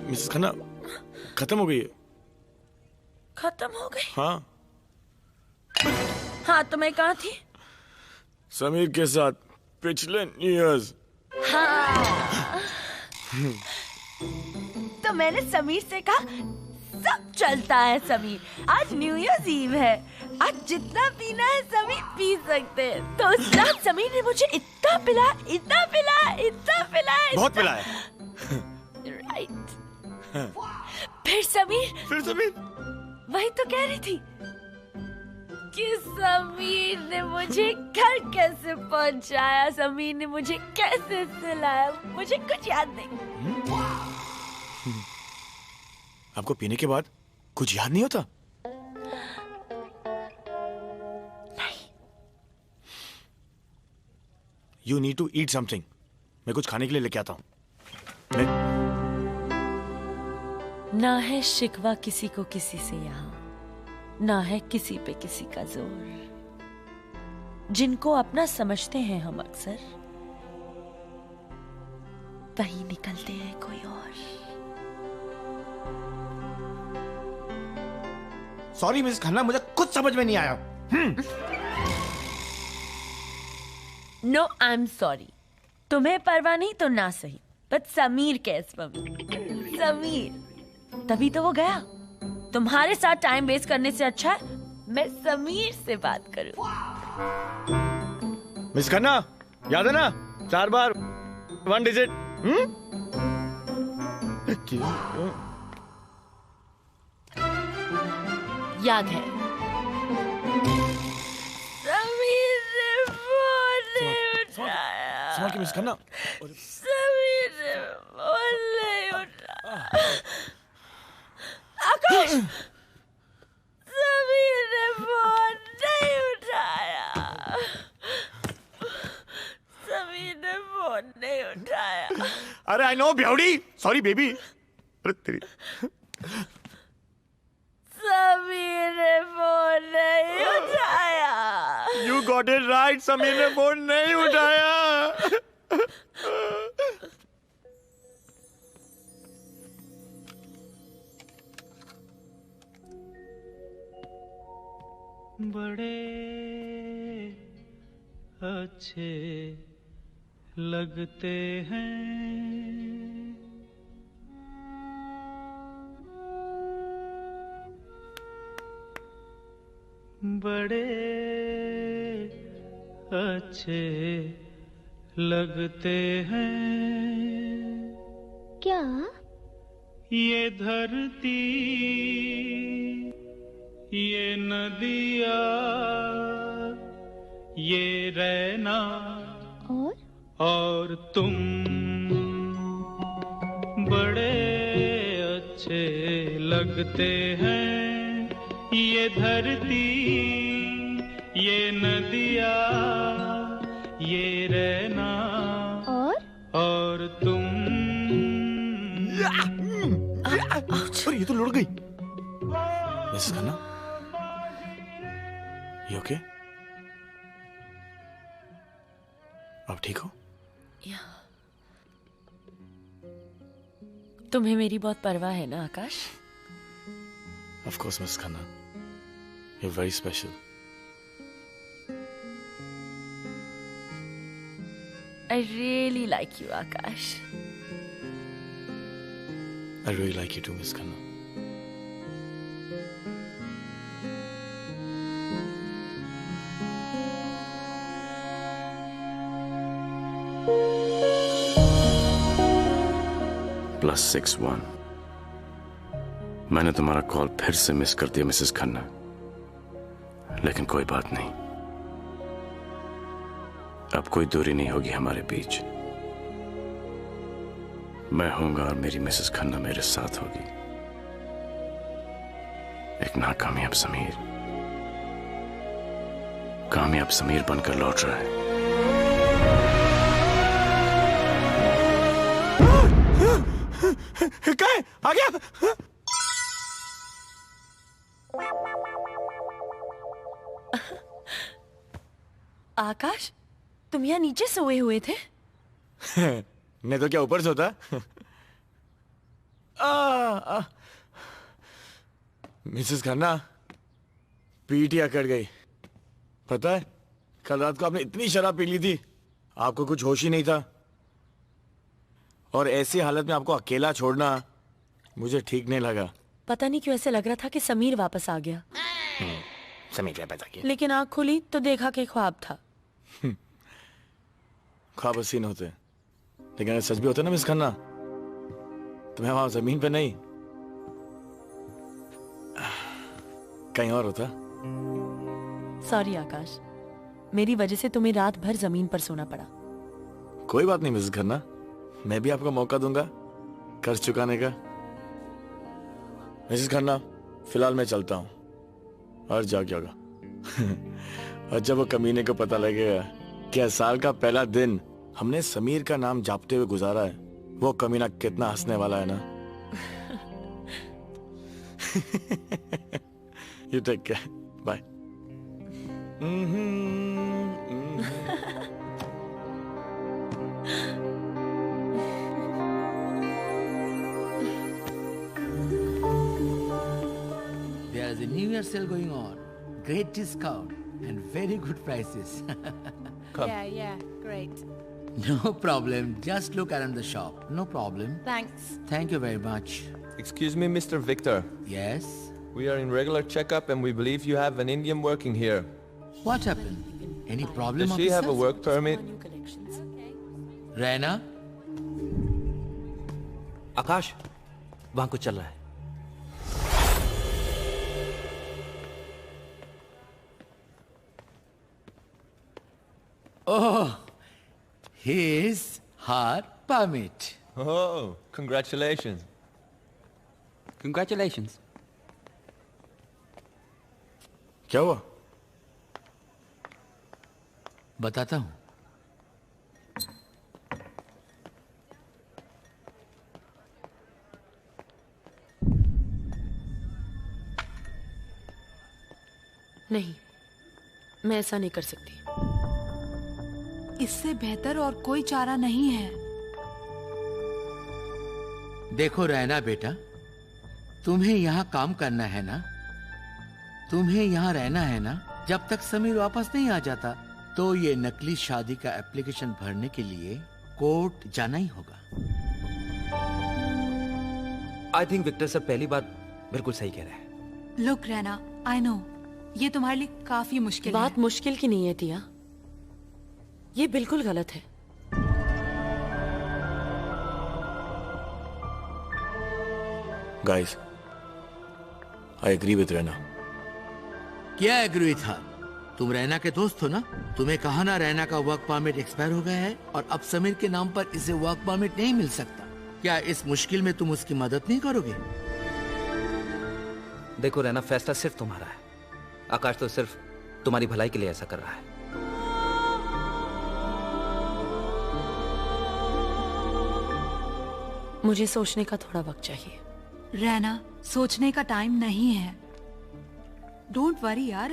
मिसेस खन्ना, खत्म हो गई है। खत्म हो गई? हाँ। हाँ, तो मैं कहाँ थी? समीर के साथ पिछले न्यू ईयर्स। हाँ। तो मैंने समीर से कहा सब चलता है समीर, आज न्यू ईयर्स ईव है, आज जितना पीना है समीर पी सकते हैं। तो उस रात समीर ने मुझे इतना पिलाया, इतना पिलाया, इतना पिलाया, बहुत पिलाया। राइट। फिर समीर वही तो कह रही थी कि समीर ने मुझे घर कैसे पहुंचाया, समीर ने मुझे कैसे सिलाया, मुझे कुछ याद नहीं। आपको पीने के बाद कुछ याद नहीं होता? You need to eat something. मैं कुछ खाने के लिए लेके आता हूँ। ना है शिकवा किसी को किसी से यहाँ, ना है किसी पे किसी का जोर। जिनको अपना समझते हैं हम अक्सर, वही निकलते हैं कोई और। सॉरी मिस खन्ना, मुझे कुछ समझ में नहीं आया। No I am sorry. तुम्हें परवाह नहीं तो ना सही, बट समीर कैस मम्मी, समीर। तभी तो वो गया। तुम्हारे साथ टाइम वेस्ट करने से अच्छा है मैं समीर से बात करूं। मिस खन्ना, याद है ना 4 बार 1 डिजिट? याद है। समीर ने फोन नहीं उठाया। संभाल के मिस खन्ना। समीर ने फोन नहीं उठाया। आकाश, समीर ने फोन नहीं उठाया। समीर ने फोन नहीं उठाया। अरे आई नो बेवड़ी, सॉरी बेबी। अरे तेरी समीर ने फोन नहीं उठाया। You got it right, Sameer ने फोन नहीं उठाया। बड़े अच्छे लगते हैं बड़े अच्छे लगते हैं क्या? ये धरती, ये नदिया, ये रहना और तुम बड़े अच्छे लगते हैं। ये धरती, ये नदिया, ये रहना और तुम। अरे ये तो लुढ़क गई। मिसेस खन्ना, ये ओके? आप ठीक हो? तुम्हें मेरी बहुत परवाह है ना आकाश? Of course, Miss Khanna. You're very special. I really like you, Akash. I really like you too, Miss Khanna. +61। मैंने तुम्हारा कॉल फिर से मिस कर दिया मिसेस खन्ना, लेकिन कोई बात नहीं। अब कोई दूरी नहीं होगी हमारे बीच। मैं हूंगा और मेरी मिसेस खन्ना मेरे साथ होगी। एक नाकामयाब समीर कामयाब समीर बनकर लौट रहा है। क्या है? आ गया? आकाश, तुम यहाँ नीचे सोए हुए थे? नहीं तो क्या ऊपर सोता? मिसेस खन्ना, पीटिया कट गई। पता है, कल रात को आपने इतनी शराब पी ली थी, आपको कुछ होश ही नहीं था। और ऐसी हालत में आपको अकेला छोड़ना मुझे ठीक नहीं लगा। पता नहीं क्यों ऐसे लग रहा था कि समीर वापस आ गया। समीर वापस आ गया। लेकिन आँख खुली तो देखा कि ख्वाब था। ख्वाब हसीन होते, लेकिन अगर सच भी होते ना मिस खन्ना, तो मैं वहां जमीन पे नहीं कहीं और होता। सॉरी आकाश, मेरी वजह से तुम्हें रात भर जमीन पर सोना पड़ा। कोई बात नहीं मिस खन्ना, मैं भी आपको मौका दूंगा कर्ज चुकाने का। मिसेस खन्ना, फिलहाल मैं चलता हूँ और जाग जाऊंगा। और जब वो कमीने को पता लगेगा क्या साल का पहला दिन हमने समीर का नाम जापते हुए गुजारा है। वो कमीना कितना हंसने वाला है ना। You take care, bye. There is a New Year sale going on. Great discount and very good prices. Come. Yeah, great. No problem. Just look around the shop. No problem. Thanks. Thank you very much. Excuse me, Mr. Victor. Yes? We are in regular checkup and we believe you have an Indian working here. What happened? Any problem, Does she have a work permit? Raina? आकाश, वहां कुछ चल रहा है। Oh, his her permit. Oh, congratulations. Congratulations. क्या हुआ? बताता हूँ। नहीं, मैं ऐसा नहीं कर सकती। इससे बेहतर और कोई चारा नहीं है। देखो रैना बेटा, तुम्हें यहाँ काम करना है ना, तुम्हें यहाँ रहना है ना। जब तक समीर वापस नहीं आ जाता तो ये नकली शादी का एप्लीकेशन भरने के लिए कोर्ट जाना ही होगा। आई थिंक विक्टर सर पहली बात बिल्कुल सही कह रहे हैं। लुक रैना, आई नो ये तुम्हारे लिए काफी मुश्किल बात मुश्किल की नहीं है टिया, ये बिल्कुल गलत है। Guys, I agree with Raina. क्या एग्री था? तुम रैना के दोस्त हो ना? तुम्हें कहा ना रैना का वर्क परमिट एक्सपायर हो गया है और अब समीर के नाम पर इसे वर्क परमिट नहीं मिल सकता। क्या इस मुश्किल में तुम उसकी मदद नहीं करोगे? देखो रैना, फैसला सिर्फ तुम्हारा है। आकाश तो सिर्फ तुम्हारी भलाई के लिए ऐसा कर रहा है। मुझे सोचने का थोड़ा वक्त चाहिए। रैना, सोचने का टाइम नहीं है। डोंट वरी यार,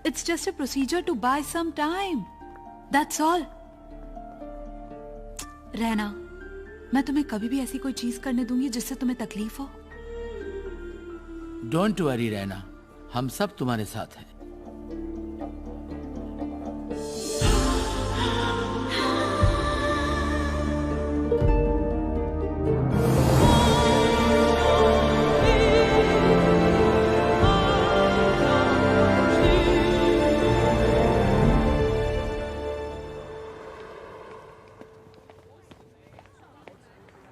it's just a procedure to buy some time, that's all. Raina, मैं तुम्हें कभी भी ऐसी कोई चीज करने दूंगी जिससे तुम्हें तकलीफ हो। डोंट वरी रैना, हम सब तुम्हारे साथ हैं।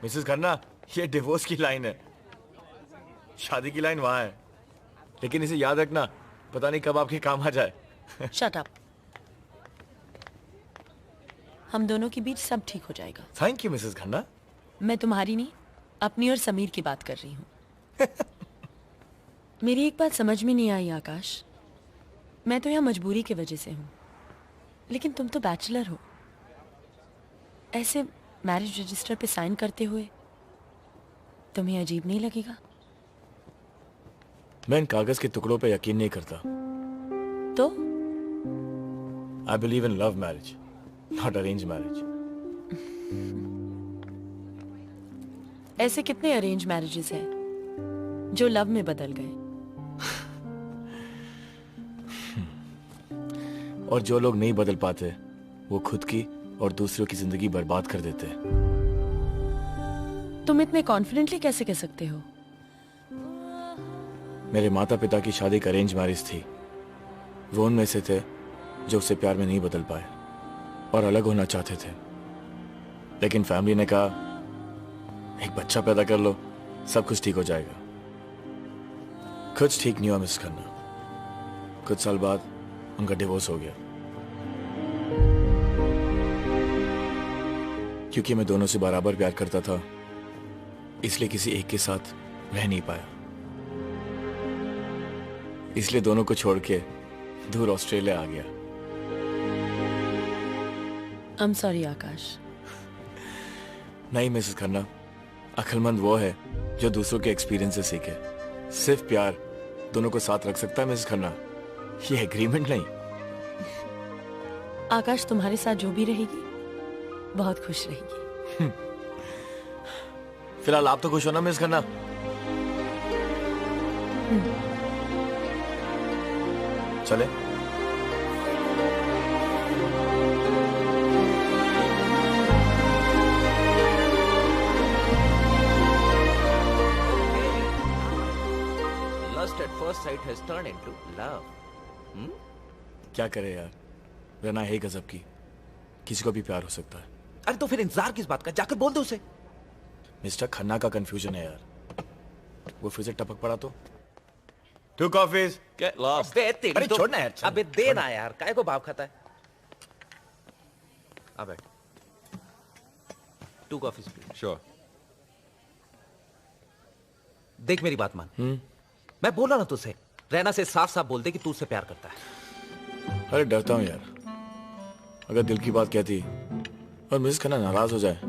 मिसेस खन्ना, ये डिवोर्स की लाइन है, शादी की लाइन वहां है। लेकिन इसे याद रखना, पता नहीं कब आपके काम आ जाए। Shut up. हम दोनों के बीच सब ठीक हो जाएगा। Thank you Mrs Khanna. मैं तुम्हारी नहीं, अपनी और समीर की बात कर रही हूँ। मेरी एक बात समझ में नहीं आई आकाश, मैं तो यहाँ मजबूरी की वजह से हूँ, लेकिन तुम तो बैचलर हो। ऐसे मैरिज रजिस्टर पे साइन करते हुए तुम्हें अजीब नहीं लगेगा? मैं इन कागज के टुकड़ों पे यकीन नहीं करता। तो I believe in love marriage, not arrange marriage. ऐसे कितने अरेंज मैरिजेस हैं जो लव में बदल गए? और जो लोग नहीं बदल पाते वो खुद की और दूसरों की जिंदगी बर्बाद कर देते हैं। तुम इतने कॉन्फिडेंटली कैसे कह सकते हो? मेरे माता पिता की शादी एक अरेंज मैरिज थी। वो उनमें से थे जो उससे प्यार में नहीं बदल पाए और अलग होना चाहते थे। लेकिन फैमिली ने कहा, एक बच्चा पैदा कर लो, सब कुछ ठीक हो जाएगा। कुछ ठीक नहीं हुआ मिस खन्ना। कुछ साल बाद उनका डिवोर्स हो गया, क्योंकि मैं दोनों से बराबर प्यार करता था, इसलिए किसी एक के साथ रह नहीं पाया। इसलिए दोनों को छोड़ के दूर ऑस्ट्रेलिया आ गया। I'm sorry, आकाश। नहीं मिसेस खन्ना, अक्लमंद वो है जो दूसरों के एक्सपीरियंस से सीखे। सिर्फ प्यार दोनों को साथ रख सकता है मिसेस खन्ना, ये एग्रीमेंट नहीं। आकाश तुम्हारे साथ जो भी रहेगी बहुत खुश रहेगी। फिलहाल आप तो खुश हो ना मिस खन्ना? चले। Lust at first sight has turned into love. क्या करे यार, रहना है गजब की, किसी को भी प्यार हो सकता है। अरे तो फिर इंतजार किस बात का, जाकर बोल दो उसे। मिस्टर खन्ना का कंफ्यूजन है यार, वो फिर से टपक पड़ा तो। 2 कॉफीज। Get lost. अरे छोड़ना यार, अबे देना यार, काहे को भाव खाता है। आ बैठ। 2 कॉफीज प्लीज। Sure. देख मेरी बात मान। मैं बोला ना तुझसे, रैना से साफ साफ बोल दे कि तू उससे प्यार करता है। अरे डरता हूँ यार, अगर दिल की बात कहती और मिस खन्ना नाराज हो जाए।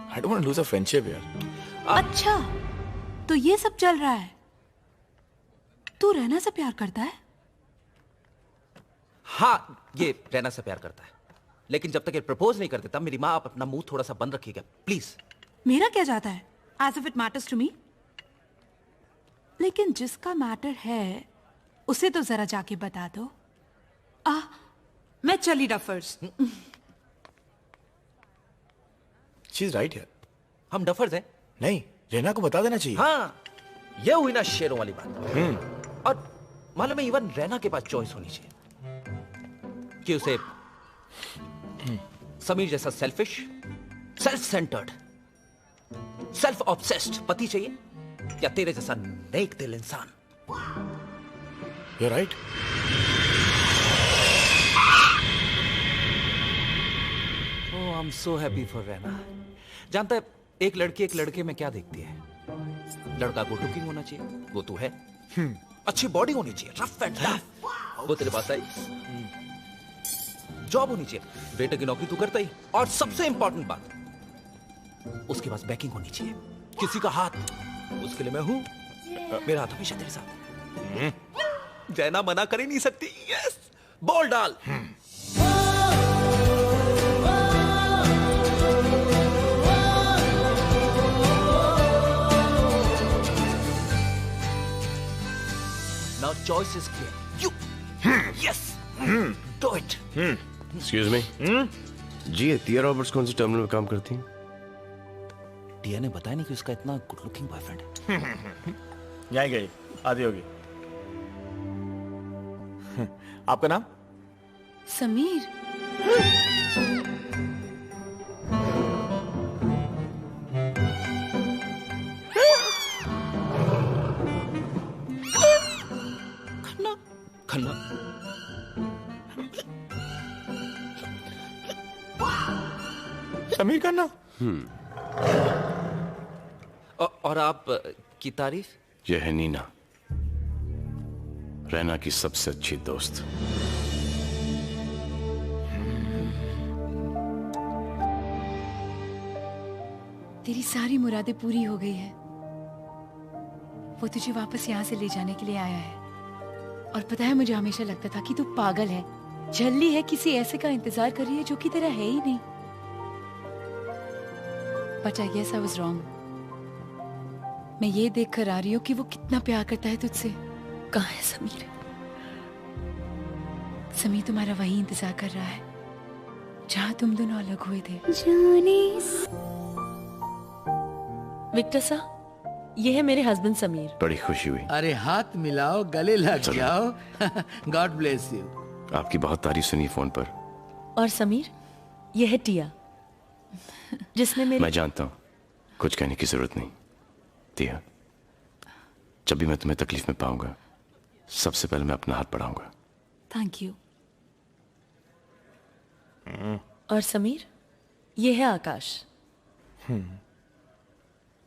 I don't want to lose a friendship यार। अच्छा, तो ये सब चल रहा है। तू रैना से प्यार करता है? हाँ, ये रैना से प्यार करता है, लेकिन जब तक ये प्रपोज नहीं कर देता, मेरी माँ आप अपना मुंह थोड़ा सा बंद रखिएगा प्लीज। मेरा क्या जाता है? As if it matters to me? लेकिन जिसका मैटर है उसे तो जरा जाके बता दो। मैं चली डफर्स। She's right यार। हम डफर्स हैं? नहीं, रैना को बता देना चाहिए। हाँ, ये हुई ना शेरों वाली बात। और मालूम है, इवन रैना के पास चॉइस होनी चाहिए कि उसे समीर जैसा selfish, self centred, self obsessed पति चाहिए, या तेरे जैसा नेक दिल इंसान। You're right. Oh, I'm so happy for Raina. जानता है, एक लड़की एक लड़के में क्या देखती है? लड़का गुड लुकिंग होना चाहिए, वो तू है। अच्छी बॉडी होनी चाहिए, रफ एंड टफ, वो तेरे पास आई। जॉब होनी चाहिए, बेटे की नौकरी तू करता ही। और सबसे इंपॉर्टेंट बात, उसके पास बैकिंग होनी चाहिए, किसी का हाथ। उसके लिए मैं हूं, मेरा हाथ हमेशा तेरे साथ। रैना मना कर ही नहीं सकती। यस, बॉल डाल। Now choice is clear. You. Yes. Do it. Excuse me. जी, टिया रॉबर्ट्स कौन सी टर्मिनल में काम करती हैं? टिया ने बताया नहीं कि उसका इतना गुड लुकिंग बॉयफ्रेंड है। यहीं गई, आधी होगी। आपका नाम? समीर। खन्ना, खन्ना। समीर खन्ना। और आप की तारीफ? यह है नीना, रैना की सबसे अच्छी दोस्त। तेरी सारी मुरादें पूरी हो गई है। वो तुझे वापस यहाँ से ले जाने के लिए आया है। और पता है, मुझे हमेशा लगता था कि तू पागल है, झल्ली है, किसी ऐसे का इंतजार कर रही है जो कि तेरा है ही नहीं। But I guess I was wrong. मैं ये देख कर आ रही हूँ कि वो कितना प्यार करता है तुझसे। कहाँ है समीर? समीर तुम्हारा वही इंतजार कर रहा है जहाँ तुम दोनों अलग हुए थे। विक्टर सा, ये है मेरे हस्बैंड समीर। बड़ी खुशी हुई। अरे हाथ मिलाओ, गले लग जाओ। God bless you. आपकी बहुत तारीफ सुनी फोन पर। और समीर, ये है टिया, जिसने मेरे। मैं जानता हूँ, कुछ कहने की जरूरत नहीं। टिया, जब भी मैं तुम्हें तकलीफ में पाऊंगा, सबसे पहले मैं अपना हाथ बढ़ाऊंगा। Thank you. और समीर, ये है आकाश,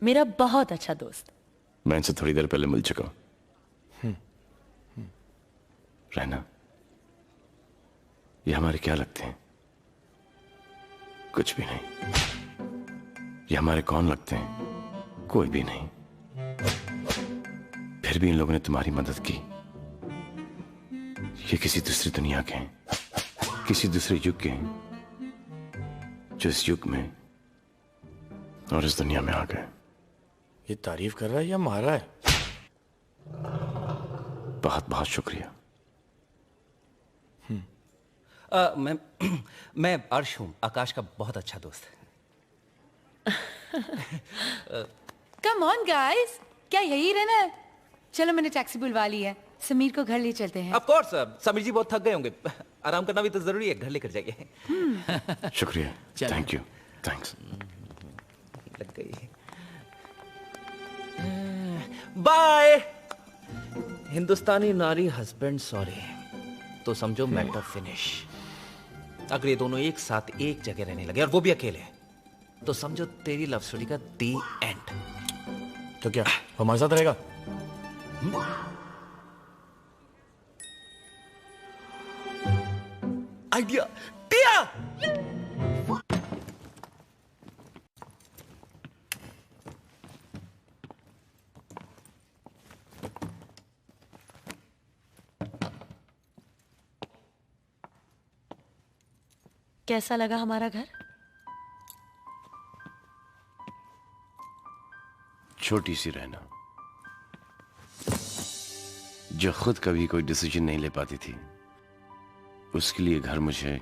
मेरा बहुत अच्छा दोस्त। मैं इनसे थोड़ी देर पहले मिल चुका हूं। रहना, ये हमारे क्या लगते हैं? कुछ भी नहीं। ये हमारे कौन लगते हैं? कोई भी नहीं। फिर भी इन लोगों ने तुम्हारी मदद की। ये किसी दूसरी दुनिया के हैं, किसी दूसरे युग के हैं, जो इस युग में और इस दुनिया में आ गए। ये तारीफ कर रहा है या मारा है? बहुत बहुत शुक्रिया। मैं अर्श हूँ, आकाश का बहुत अच्छा दोस्त। कम ऑन गाइस, क्या यही रहना है? चलो मैंने टैक्सी बुलवा ली है, समीर को घर ले चलते हैं। ऑफ कोर्स, समीर जी बहुत थक गए होंगे, आराम करना भी तो जरूरी है, घर लेकर जाइए। शुक्रिया, थैंक यू, थैंक्स। लग गई। बाय। हिंदुस्तानी नारी हस्बैंड सॉरी, तो समझो मैटर फिनिश। अगर ये दोनों एक साथ एक जगह रहने लगे और वो भी अकेले, तो समझो तेरी लव स्टोरी का दी एंड। तो क्या हमारे साथ रहेगा? आइडिया टिया। कैसा लगा हमारा घर? छोटी सी रहना, जो खुद कभी कोई डिसीजन नहीं ले पाती थी, उसके लिए घर मुझे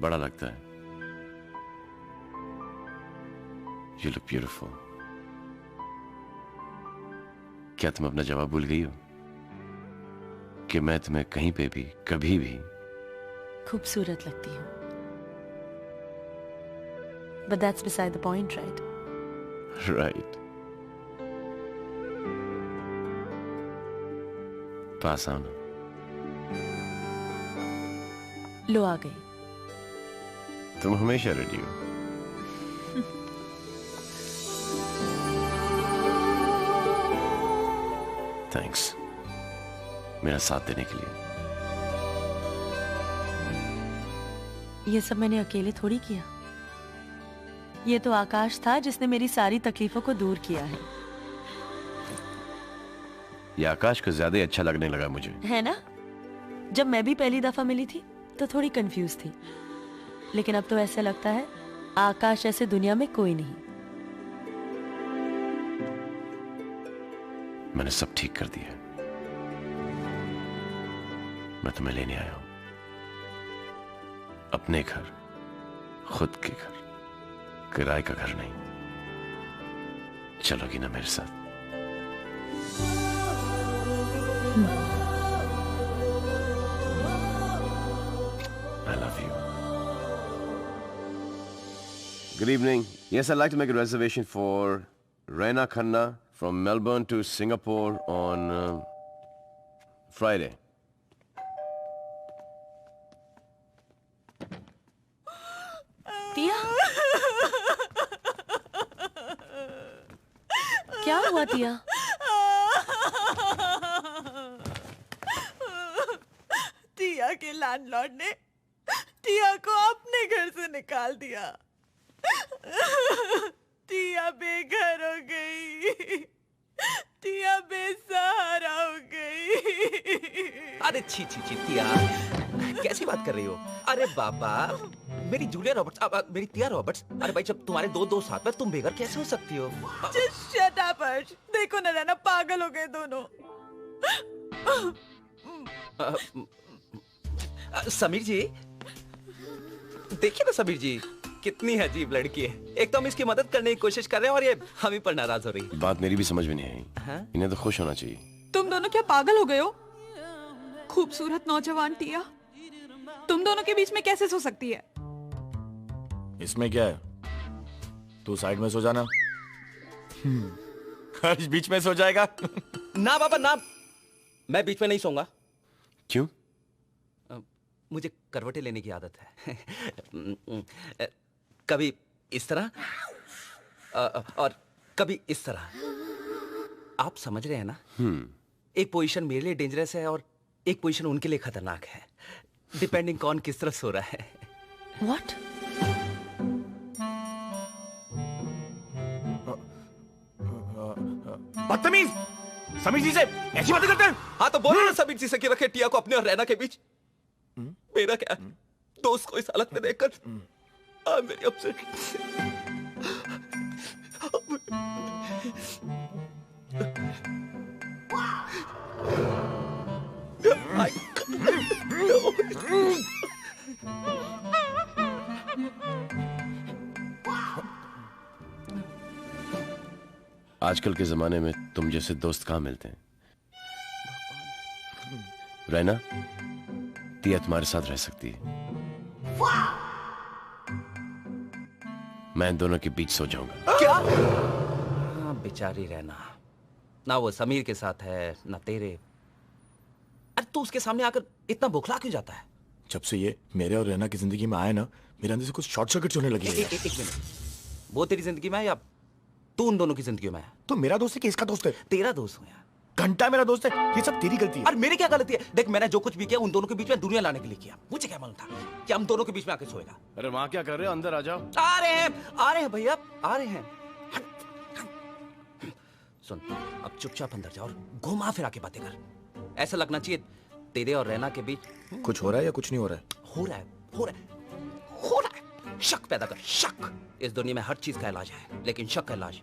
बड़ा लगता है। You look beautiful। क्या तुम अपना जवाब भूल गई हो कि मैं तुम्हें कहीं पे भी कभी भी खूबसूरत लगती हूँ। But that's beside the point, right? Right। पास आओ ना। लो आ गई। तुम हमेशा रेडी हो। थैंक्स मेरा साथ देने के लिए। ये सब मैंने अकेले थोड़ी किया। ये तो आकाश था जिसने मेरी सारी तकलीफों को दूर किया है। ये आकाश को ज्यादा अच्छा लगने लगा मुझे, है ना? जब मैं भी पहली दफा मिली थी तो थोड़ी कंफ्यूज थी, लेकिन अब तो ऐसा लगता है आकाश ऐसे दुनिया में कोई नहीं। मैंने सब ठीक कर दिया। मैं तुम्हें लेने आया हूं, अपने घर, खुद के घर, किराए का घर नहीं। चलोगी ना मेरे साथ? I love you। Good evening। Yes, I'd like to make a reservation for Raina Khanna from Melbourne to Singapore on Friday। टिया, क्या हुआ टिया? टिया के लैंडलॉर्ड ने टिया को अपने घर से निकाल दिया। टिया बेघर हो गई, टिया बेसहारा हो गई। अरे छी छी छी टिया, कैसी बात कर रही हो? अरे बाबा, मेरी जूलिया रॉबर्ट्स, मेरी टिया रॉबर्ट्स। अरे भाई, जब तुम्हारे दो साथ में, तुम बेघर कैसे हो सकती हो? Just shut up, अर्श। देखो ना रहना, पागल हो गए दोनों। समीर जी, देखिए ना समीर जी, कितनी अजीब लड़की है। एक तो हम इसकी मदद करने की कोशिश कर रहे हैं और ये हम ही पर नाराज हो रही है। बात मेरी भी समझ में नहीं आई। हाँ? इन्हें तो खुश होना चाहिए। तुम दोनों क्या पागल हो गए हो? खूबसूरत नौजवान टिया तुम दोनों के बीच में कैसे सो सकती है? इसमें क्या है? तू साइड में सो जाना, हर्ष बीच में सो जाएगा। ना बाबा ना, मैं बीच में नहीं सोऊंगा। क्यों? मुझे करवटें लेने की आदत है। कभी इस तरह और कभी इस तरह। आप समझ रहे हैं ना? एक पोजीशन मेरे लिए डेंजरस है और एक पोजीशन उनके लिए खतरनाक है। डिपेंडिंग कौन किस तरफ सो रहा है। What? बदतमीज! समीर जी से ऐसी बातें करते हैं? हाँ तो बोलो ना समीर जी से कि रखे टिया को अपने और रैना के बीच। मेरा क्या दोस्त को इस हालत में देखकर मेरी अपसेट। आजकल के जमाने में तुम जैसे दोस्त कहाँ मिलते हैं? रैना, टिया तुम्हारे साथ रह सकती है। मैं इन दोनों के बीच सो जाऊंगा। क्या? बेचारी रैना, ना वो समीर के साथ है ना तेरे। अरे तू उसके सामने आकर इतना बौखला क्यों जाता है? जब से ये मेरे और रैना की जिंदगी में आया ना, मेरे अंदर से कुछ शॉर्ट सर्किट होने लगी है। एक मिनट, वो तेरी जिंदगी में है या तू उन दोनों की जिंदगी में है? तो मेरा दोस्त है कि इसका दोस्त है? तेरा दोस्त हूं यार। घंटा मेरा दोस्त है, ये सब तेरी गलती है। अरे मेरी क्या गलती है? देख मैंने जो कुछ भी किया उन दोनों के बीच में दुनिया लाने के लिए किया। मुझे क्या मालूम था कि हम दोनों के बीच में आके सोएगा। अरे वहां क्या कर रहे हो? अंदर आ जाओ। आ रहे हैं भैया, आ रहे हैं। सुन, अब चुपचाप अंदर जाओ और घुमा फिरा के बातें कर। ऐसा लगना चाहिए तेरे और रैना के बीच कुछ हो रहा है या कुछ नहीं हो रहा है? हो रहा है। शक पैदा कर, शक। इस दुनिया में हर चीज का इलाज है, लेकिन शक का इलाज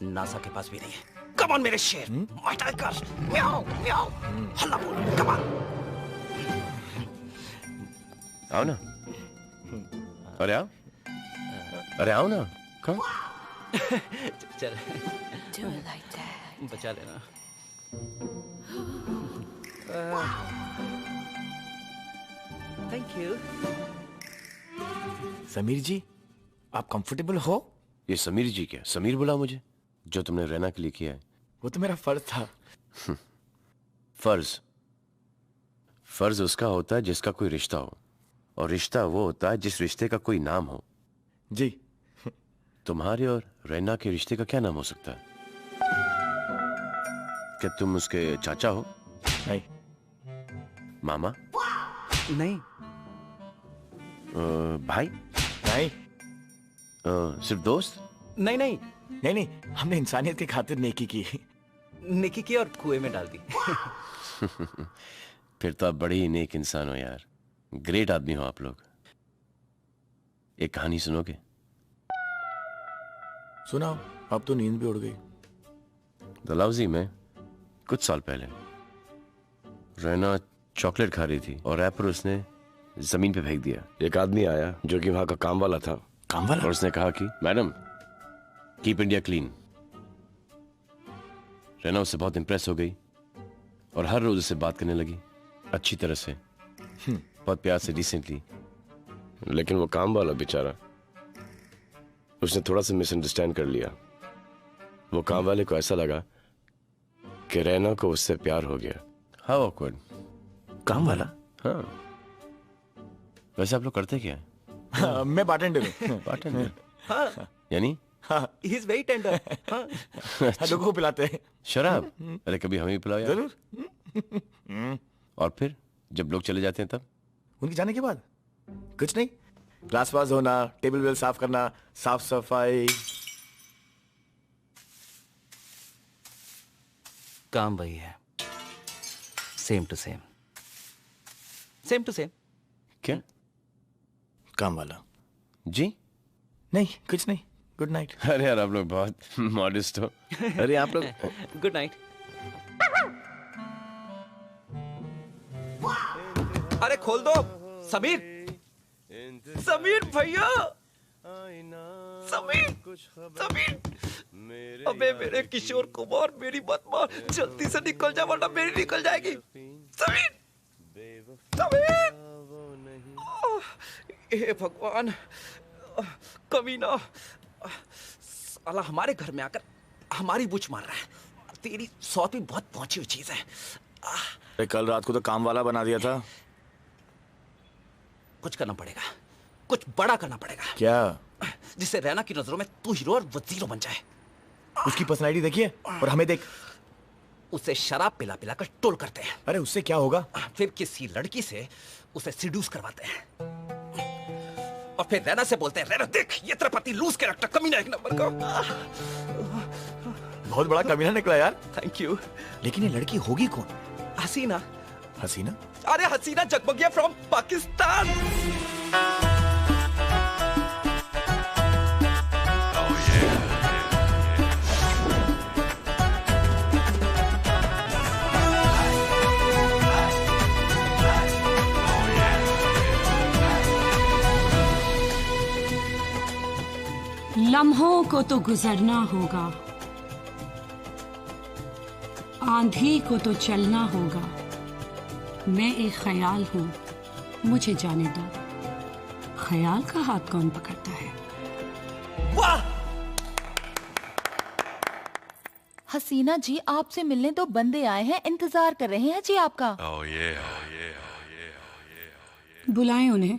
नासा के पास भी नहीं है। कम ऑन मेरे शेर, माइटाई कर, म्याऊ म्याऊ, हल्ला बोल, कम ऑन। आओ ना, अरे आओ, अरे आओ ना, कम। चल, Do it like that. बचा लेना। Thank you. समीर जी, आप कंफर्टेबल हो? ये समीर जी क्या? समीर बुला मुझे, जो तुमने रैना के लिए किया है। वो तो मेरा फर्ज था। फर्ज? फर्ज उसका होता है जिसका कोई रिश्ता हो, और रिश्ता वो होता है जिस रिश्ते का कोई नाम हो। जी। तुम्हारे और रैना के रिश्ते का क्या नाम हो सकता है? क्या तुम उसके चाचा हो? नहीं। मामा? नहीं। भाई? नहीं। सिर्फ दोस्त? नहीं नहीं नहीं नहीं, हमने इंसानियत की खातिर नेकी की। नेकी की और कुएं में डाल दी। फिर तो आप बड़े ही नेक इंसान हो यार। ग्रेट आदमी हो आप लोग। एक कहानी सुनोगे? सुनाओ, अब तो नींद भी उड़ गई। डलहौजी में कुछ साल पहले रैना चॉकलेट खा रही थी और रैपर उसने जमीन पे फेंक दिया। एक आदमी आया जो कि वहां का काम वाला था। काम वाला? और उसने कहा कि madam, keep India clean. Raina उससे बहुत इंप्रेस हो गई और हर रोज उससे बात करने लगी, अच्छी तरह से, बहुत प्यार से, डिसेंटली। लेकिन वो काम वाला बेचारा, उसने थोड़ा सा मिसअंडरस्टैंड कर लिया। वो काम वाले को ऐसा लगा कि रैना को उससे प्यार हो गया। How awkward. काम वाला? हाँ। वैसे आप लोग करते क्या है? हाँ, मैं बार्टेंडर हूँ। बार्टेंडर? हाँ। यानी? हाँ। He is very tender. हाँ। लोगों को पिलाते हैं। शराब? अरे कभी हमें भी पिलाओ यार। जरूर। और फिर जब लोग चले जाते हैं तब? उनके जाने के बाद कुछ नहीं, ग्लास वास धोना, टेबल वेल साफ करना, साफ सफाई। काम वही है, same to same. Same to same. क्या? काम वाला? जी? नहीं, कुछ नहीं। Good night. अरे यार आप लोग बहुत मॉडेस्ट हो। अरे आप लोग गुड नाइट। अरे खोल दो समीर। समीर भैया, समीर। अबे मेरे किशोर कुमार, मेरी बात मान, जल्दी से निकल जा वरना मेरी निकल जाएगी। समीर, हे भगवान, कमीना साला हमारे घर में आकर हमारी बुच मार रहा है। तेरी सौत भी बहुत पहुंची हुई चीज है। अरे कल रात को तो काम वाला बना दिया था। कुछ करना पड़ेगा, कुछ बड़ा करना पड़ेगा। क्या? जिससे रैना की नजरों में तू हीरो और वो जीरो बन जाए। उसकी पर्सनैलिटी देखिए और हमें देख। उसे शराब पिला पिला कर टोल करते हैं। अरे उससे क्या होगा? फिर किसी लड़की से उसे सिड्यूस करवाते हैं और फिर रैना से बोलते हैं, रैना देख ये तेरा पति लूज कैरेक्टर कमीना एक नंबर का। बहुत बड़ा कमीना निकला यार। Thank you. लेकिन ये लड़की होगी कौन? हसीना। हसीना? अरे हसीना जगमगिया फ्रॉम पाकिस्तान। लम्हों को तो गुजरना होगा, आंधी को तो चलना होगा। मैं एक ख्याल हूं, मुझे जाने दो, ख्याल का हाथ कौन पकड़ता है? वाह! हसीना जी आपसे मिलने तो बंदे आए हैं, इंतजार कर रहे हैं जी आपका। बुलाएं उन्हें।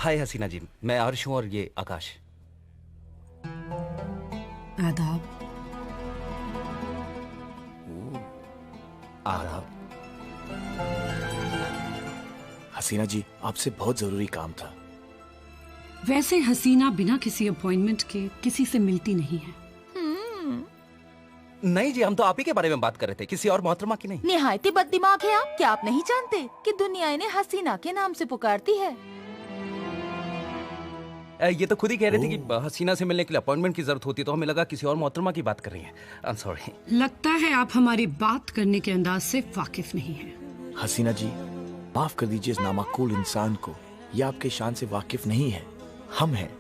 हाय हसीना जी, मैं अर्श हूं और ये आकाश। आदाब। आदाब। हसीना जी, आपसे बहुत जरूरी काम था। वैसे हसीना बिना किसी अपॉइंटमेंट के किसी से मिलती नहीं है। नहीं जी, हम तो आप ही के बारे में बात कर रहे थे, किसी और मोहतरमा की नहीं। निहायती बददिमाग है आप। क्या आप नहीं जानते कि दुनिया इन्हें हसीना के नाम से पुकारती है? ये तो खुद ही कह रहे थे कि हसीना से मिलने के लिए अपॉइंटमेंट की जरूरत होती है, तो हमें लगा किसी और मोहतरमा की बात कर रही हैं। आई एम सॉरी। लगता है आप हमारी बात करने के अंदाज से वाकिफ नहीं हैं। हसीना जी, माफ कर दीजिए इस नामाकूल इंसान को, ये आपके शान से वाकिफ नहीं है, हम हैं।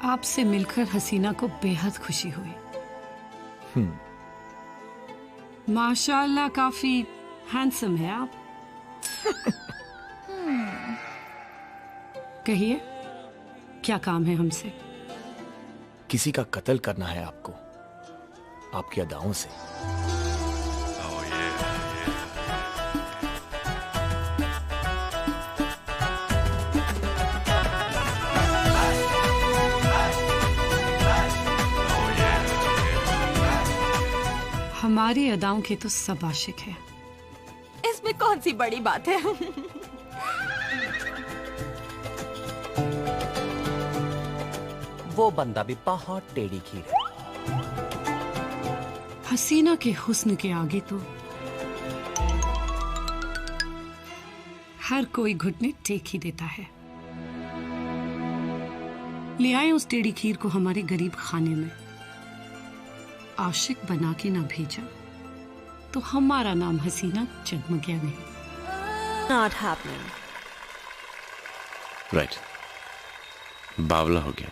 आपसे मिलकर हसीना को बेहद खुशी हुई। माशाल्लाह काफी हैंडसम है आप। कहिए, क्या काम है हमसे? किसी का कत्ल करना है आपको, आपकी अदाओं से। हमारी अदाओं के तो सब आशिक है। इसमें कौन सी बड़ी बात है? वो बंदा भी बहुत टेढ़ी खीर है। हसीना के हुस्न के आगे तो हर कोई घुटने टेक ही देता है। ले आए उस टेढ़ी खीर को हमारे गरीब खाने में। आशिक बना के ना भेजा तो हमारा नाम हसीना जगमगिया नहीं। Not happening. राइट, बावला हो गया।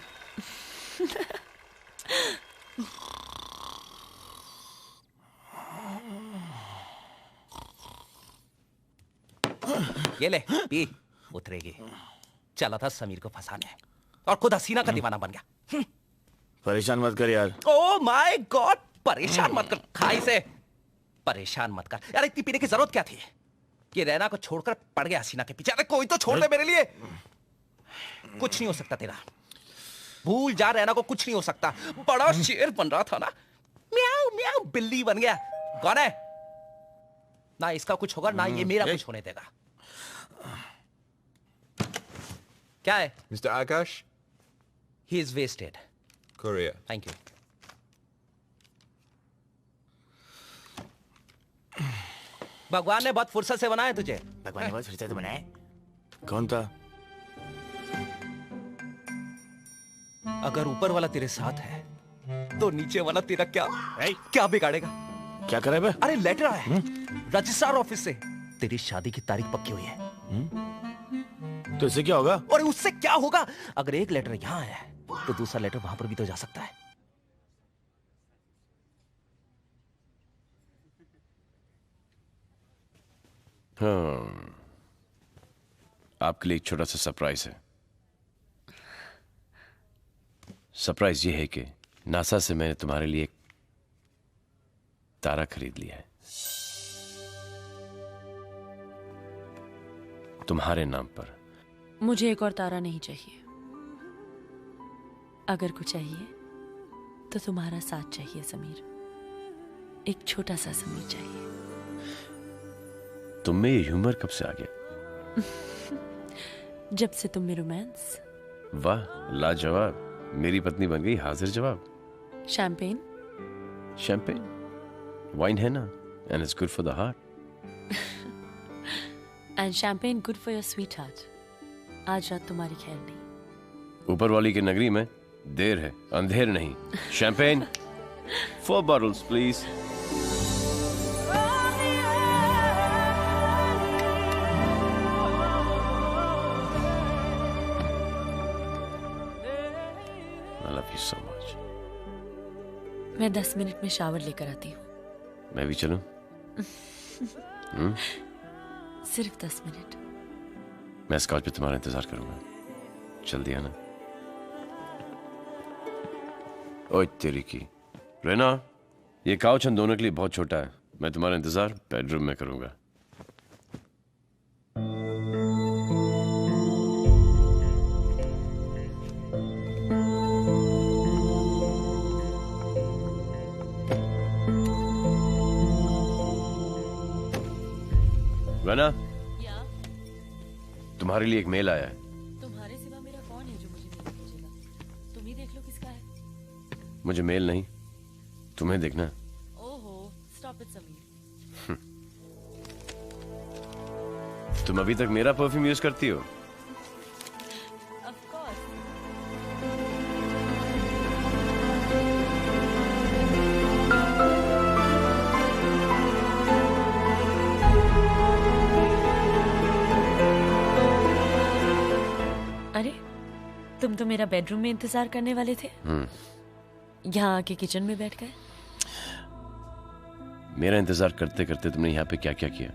ये ले पी, उतरेगी। चला था समीर को फंसाने और खुद हसीना का दीवाना बन गया। परेशान मत कर यार। ओह माय गॉड, परेशान मत कर। खाई से परेशान मत कर यार। इतनी पीने की जरूरत क्या थी? ये रैना को छोड़कर पड़ गया हसीना के पीछे। अरे कोई तो छोड़ दे मेरे लिए। कुछ नहीं हो सकता तेरा, भूल जा। रैना को कुछ नहीं हो सकता। बड़ा शेर बन रहा था ना, म्याऊ म्याऊ बिल्ली बन गया। कौन है? ना इसका कुछ होगा ना ये मेरा कुछ होने देगा। क्या है? Mr. Akash? He is wasted. Korea. Thank you. भगवान ने बहुत फुर्सत से बनाया तुझे। भगवान ने बहुत फुर्सत से बनाया। कौन था? अगर ऊपर वाला तेरे साथ है तो नीचे वाला तेरा क्या बिगाड़ेगा? क्या करे बे? अरे लेटर आया है रजिस्ट्रार ऑफिस से। तेरी शादी की तारीख पक्की हुई है। तो इससे क्या होगा? और उससे क्या होगा? अगर एक लेटर यहाँ आया है तो दूसरा लेटर वहां पर भी तो जा सकता है। हाँ, आपके लिए एक छोटा सा सरप्राइज है। सरप्राइज ये है कि नासा से मैंने तुम्हारे लिए एक तारा खरीद लिया है, तुम्हारे नाम पर। मुझे एक और तारा नहीं चाहिए। अगर कुछ चाहिए तो तुम्हारा साथ चाहिए समीर। एक छोटा सा समीर चाहिए। तुम में ये ह्यूमर कब से आ गया? जब से तुम में रोमांस। वाह, लाजवाब। मेरी पत्नी बन गई हाजिर जवाब। शैंपेन? शैंपेन वाइन है ना, and it's good for the heart. And champagne good for your sweet heart. आज रात तुम्हारी खैर नहीं। ऊपर वाली की नगरी में देर है, अंधेर नहीं। Champagne 4 bottles please. I love you so much. मैं 10 मिनट में शावर लेकर आती हूँ। मैं भी चलूं? सिर्फ 10 मिनट। मैं इस काउच पे तुम्हारा इंतजार करूंगा। जल्दी आना। ओए तेरी की रेना, ये काउच हम दोनों के लिए बहुत छोटा है। मैं तुम्हारा इंतजार बेडरूम में करूंगा। रेना, तुम्हारे लिए एक मेल आया है। तुम्हारे सिवा मेरा कौन है जो मुझे मेल भेजेगा? तुम ही देख लो किसका है। मुझे मेल नहीं, तुम्हें देखना। ओहो, स्टॉप इट समीर। तुम अभी तक मेरा परफ्यूम यूज करती हो? Of course. अरे, तुम तो मेरा बेडरूम में इंतजार करने वाले थे। यहाँ आके किचन में बैठ गए। मेरा इंतजार करते करते तुमने यहाँ पे क्या क्या किया?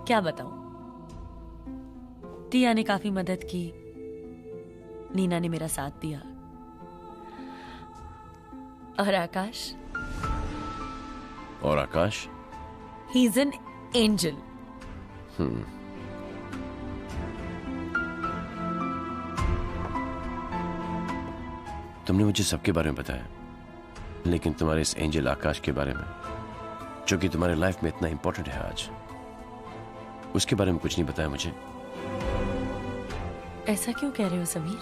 क्या बताऊं? टिया ने काफी मदद की, नीना ने मेरा साथ दिया, और आकाश? और Akash? He is an angel. तुमने मुझे सबके बारे में बताया, लेकिन तुम्हारे इस एंजल आकाश के बारे में, जो कि तुम्हारे लाइफ में इतना इंपॉर्टेंट है आज, उसके बारे में कुछ नहीं बताया मुझे। ऐसा क्यों कह रहे हो समीर?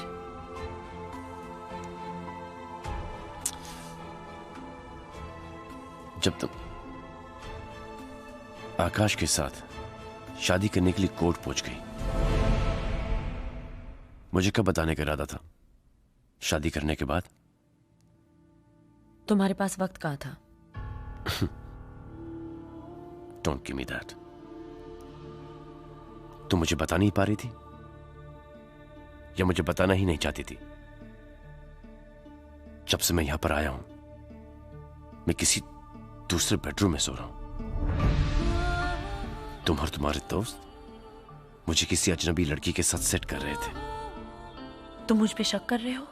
जब तुम आकाश के साथ शादी करने के लिए कोर्ट पहुंच गई, मुझे कब बताने का इरादा था? शादी करने के बाद? तुम्हारे पास वक्त कहाँ था? Don't give me that. तुम मुझे बता नहीं पा रही थी, या मुझे बताना ही नहीं चाहती थी? जब से मैं यहां पर आया हूं, मैं किसी दूसरे बेडरूम में सो रहा हूं। तुम और तुम्हारे दोस्त मुझे किसी अजनबी लड़की के साथ सेट कर रहे थे। तुम मुझ पे शक कर रहे हो?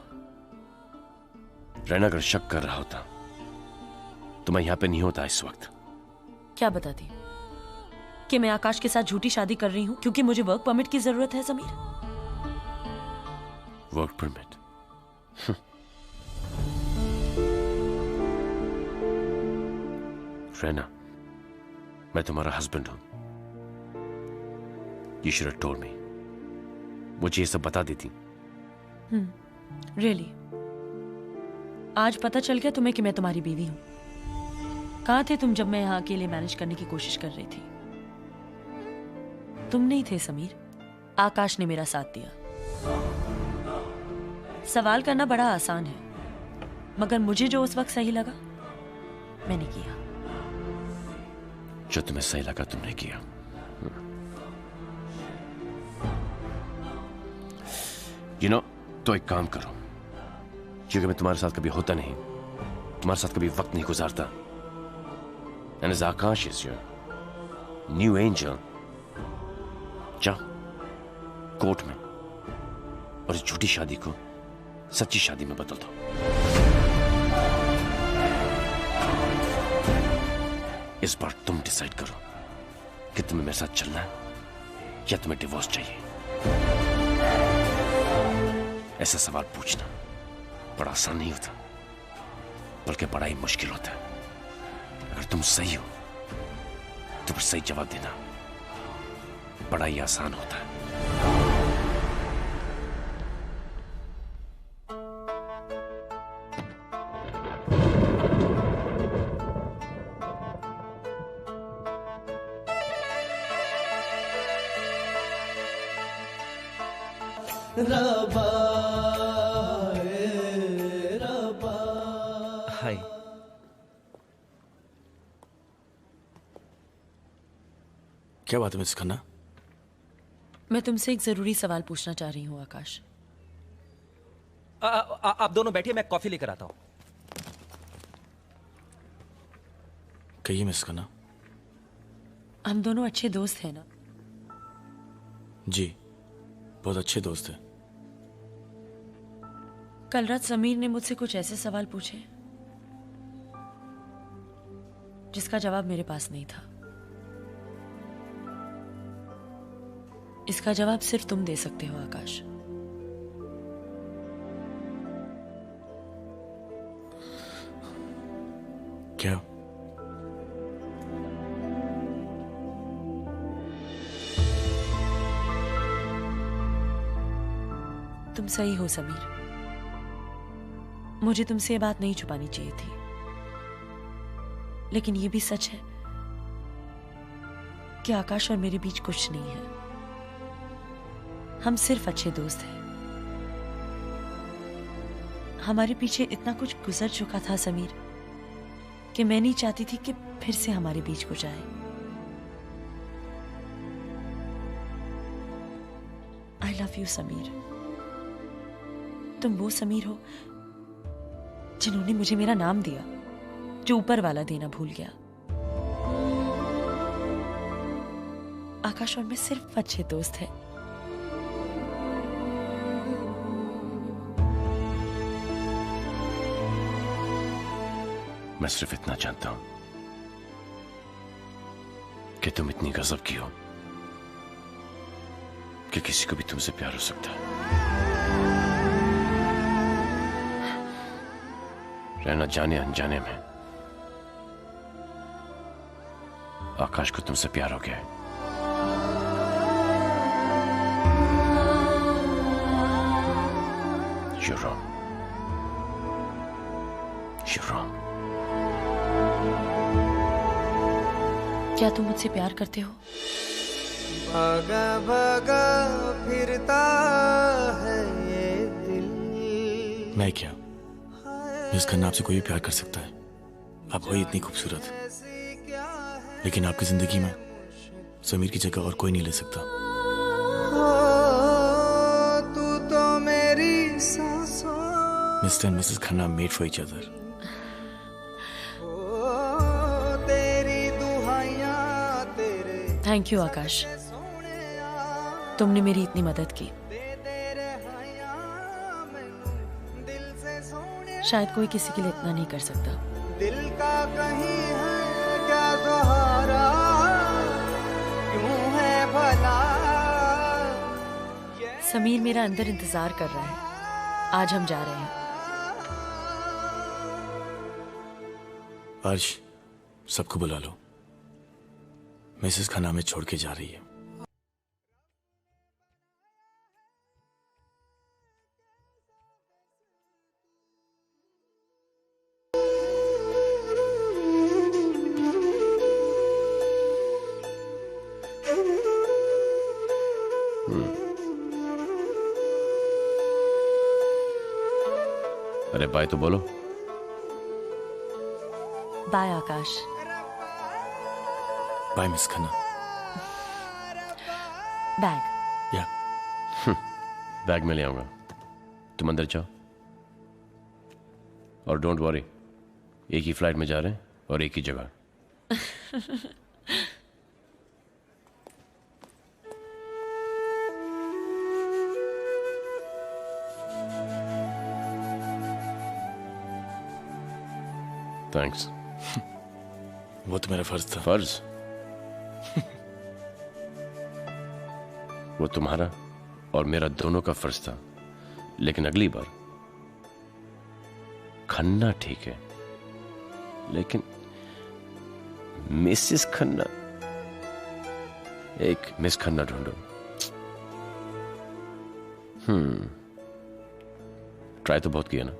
रैना, अगर शक कर रहा होता तो मैं यहां पे नहीं होता इस वक्त। क्या बताती कि मैं आकाश के साथ झूठी शादी कर रही हूं क्योंकि मुझे वर्क परमिट की जरूरत है? Sameer, work permit? रैना, मैं तुम्हारा हस्बैंड हूं। You should have told me. मुझे ये सब बता देती। Really? आज पता चल गया तुम्हें कि मैं तुम्हारी बीवी हूं। कहां थे तुम जब मैं यहां अकेले मैनेज करने की कोशिश कर रही थी? तुम नहीं थे समीर, आकाश ने मेरा साथ दिया। सवाल करना बड़ा आसान है, मगर मुझे जो उस वक्त सही लगा मैंने किया। जो तुम्हें सही लगा तुमने किया। तो एक काम करो, क्योंकि मैं तुम्हारे साथ कभी होता नहीं, तुम्हारे साथ कभी वक्त नहीं गुजारता, and as Akash is your new angel, जाओ कोर्ट में और इस झूठी शादी को सच्ची शादी में बदल दो। इस बार तुम डिसाइड करो कि तुम्हें मेरे साथ चलना है या तुम्हें डिवोर्स चाहिए। ऐसा सवाल पूछना बड़ा आसान नहीं होता, बल्कि बड़ा ही मुश्किल होता है। अगर तुम सही हो तो फिर सही जवाब देना बड़ा ही आसान होता है। हाय। क्या बात है मिस खन्ना? मैं तुमसे एक जरूरी सवाल पूछना चाह रही हूँ आकाश। आप दोनों बैठिए, मैं कॉफी लेकर आता हूं। कहिए मिस खन्ना। हम दोनों अच्छे दोस्त हैं ना? जी, बहुत अच्छे दोस्त हैं। कल रात समीर ने मुझसे कुछ ऐसे सवाल पूछे जिसका जवाब मेरे पास नहीं था। इसका जवाब सिर्फ तुम दे सकते हो आकाश। क्या? तुम सही हो समीर, मुझे तुमसे ये बात नहीं छुपानी चाहिए थी, लेकिन ये भी सच है कि आकाश और मेरे बीच कुछ नहीं है। हम सिर्फ अच्छे दोस्त हैं। हमारे पीछे इतना कुछ गुजर चुका था समीर कि मैं नहीं चाहती थी कि फिर से हमारे बीच कुछ आए। I love you Sameer. तुम वो समीर हो जिन्होंने मुझे मेरा नाम दिया जो ऊपर वाला देना भूल गया। आकाश और मैं सिर्फ अच्छे दोस्त हैं। मैं सिर्फ इतना जानता हूं कि तुम इतनी गजब की हो कि किसी को भी तुमसे प्यार हो सकता है। रहना जाने अनजाने में आकाश को तुमसे प्यार हो गया है। You're wrong. You're wrong. क्या तुम मुझसे प्यार करते हो? भागा भागा फिरता है ये दिल। मैं क्या? मिस खन्ना, आपसे कोई भी प्यार कर सकता है। आप हो ही इतनी खूबसूरत, लेकिन आपकी जिंदगी में समीर की जगह और कोई नहीं ले सकता। तू तो मेरी सांसों। Mister and Mrs Khanna made for each other. Thank you Akash, तुमने मेरी इतनी मदद की। शायद कोई किसी के लिए इतना नहीं कर सकता। दिल का कहीं है क्या सहारा, क्यों है भला। समीर मेरा अंदर इंतजार कर रहा है। आज हम जा रहे हैं। अर्श, सबको बुला लो। मिसेस खन्ना में छोड़ के जा रही है। अरे बाय तो बोलो। Bye Akash. Bye miss Khanna. Bag? या बैग में ले आऊंगा, तुम अंदर जाओ। और डोंट वरी, एक ही फ्लाइट में जा रहे हैं और एक ही जगह। थैंक्स। वो तो मेरा फर्ज था। फर्ज? वो तुम्हारा और मेरा दोनों का फर्ज था, लेकिन अगली बार खन्ना ठीक है, लेकिन मिसेस खन्ना, एक मिस खन्ना ढूंढो। ट्राई तो बहुत किया ना।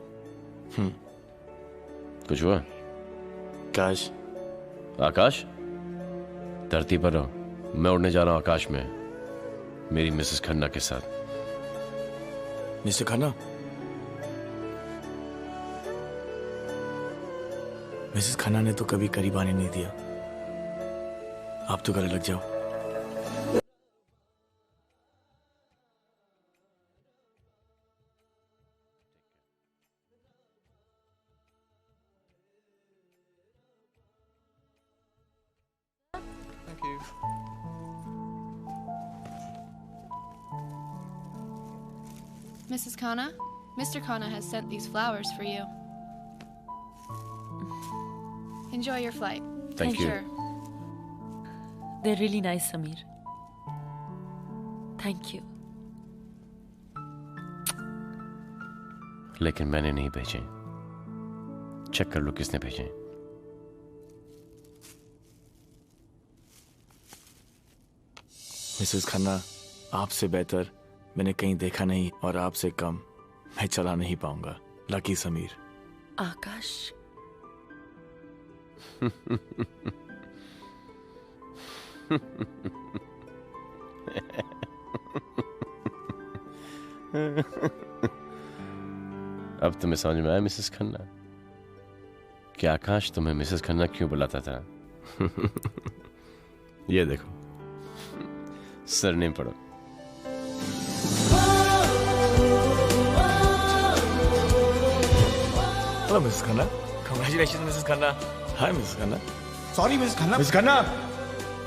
कुछ हुआ? आकाश। आकाश? धरती पर रहो, मैं उड़ने जा रहा हूं आकाश में, मेरी मिसेस खन्ना के साथ। मिस्टर खन्ना? मिसेस खन्ना ने तो कभी करीब आने नहीं दिया, आप तो गले लग जाओ। Mrs. Khanna, Mr. Khanna has sent these flowers for you. Enjoy your flight. Thank you. Sure. They're really nice, Sameer. Thank you. लेकिन मैंने नहीं भेजे। चेक कर लो किसने भेजे। मिसेस खन्ना, आपसे बेहतर मैंने कहीं देखा नहीं, और आपसे कम मैं चला नहीं पाऊंगा। लकी समीर। आकाश। अब तुम्हें समझ में आया मिसेस खन्ना कि आकाश तुम्हें मिसेस खन्ना क्यों बुलाता था? ये देखो, सरनेम पढ़ो। Hello Mrs Khanna. Congratulation Mrs Khanna. Hi Mrs Khanna. Sorry Mrs Khanna. Mrs Khanna,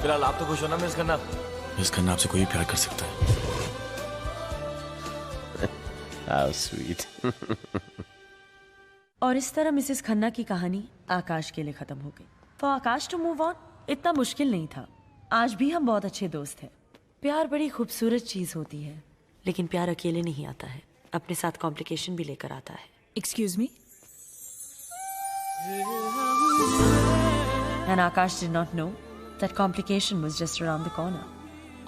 फिलहाल आप तो खुश हो ना मिसेस खन्ना? मिसेस खन्ना, आपसे कोई भी प्यार कर सकता है। How sweet. और इस तरह मिसेस खन्ना की कहानी आकाश के लिए खत्म हो गई। For Akash to move on इतना मुश्किल नहीं था। आज भी हम बहुत अच्छे दोस्त हैं। प्यार बड़ी खूबसूरत चीज होती है, लेकिन प्यार अकेले नहीं आता है, अपने साथ कॉम्प्लिकेशन भी लेकर आता है। Excuse me? And Akash did not know that complication was just around the corner.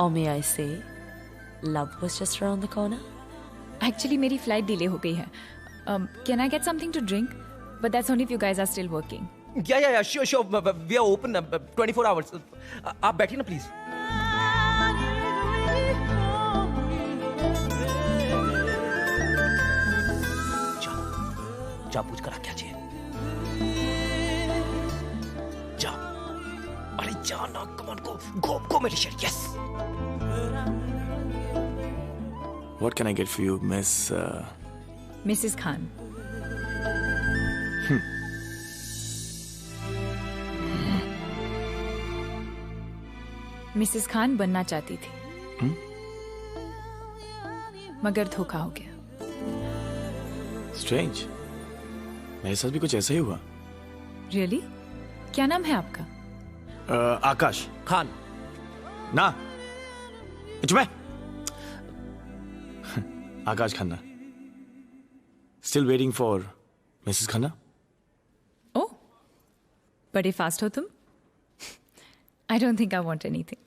Or may I say, love was just around the corner? Actually मेरी फ्लाइट डिले हो गई है। Can I get something to drink? But that's only if you guys are still working. Yeah sure we are open 24 hours. आप बैठिए ना please. जा पूछ कर आ क्या चाहिए। जा, अरे जा ना, कम ऑन, गो मेरी शेर। Yes. What can I get for you, Miss? Mrs. Khan. Mrs Khan बनना चाहती थी, मगर धोखा हो गया। Strange. मेरे साथ भी कुछ ऐसा ही हुआ। Really? क्या नाम है आपका? आकाश खान। ना, चुप है। Akash Khanna. Still waiting for Mrs. Khanna? Oh, बड़े फास्ट हो तुम। I don't think I want anything.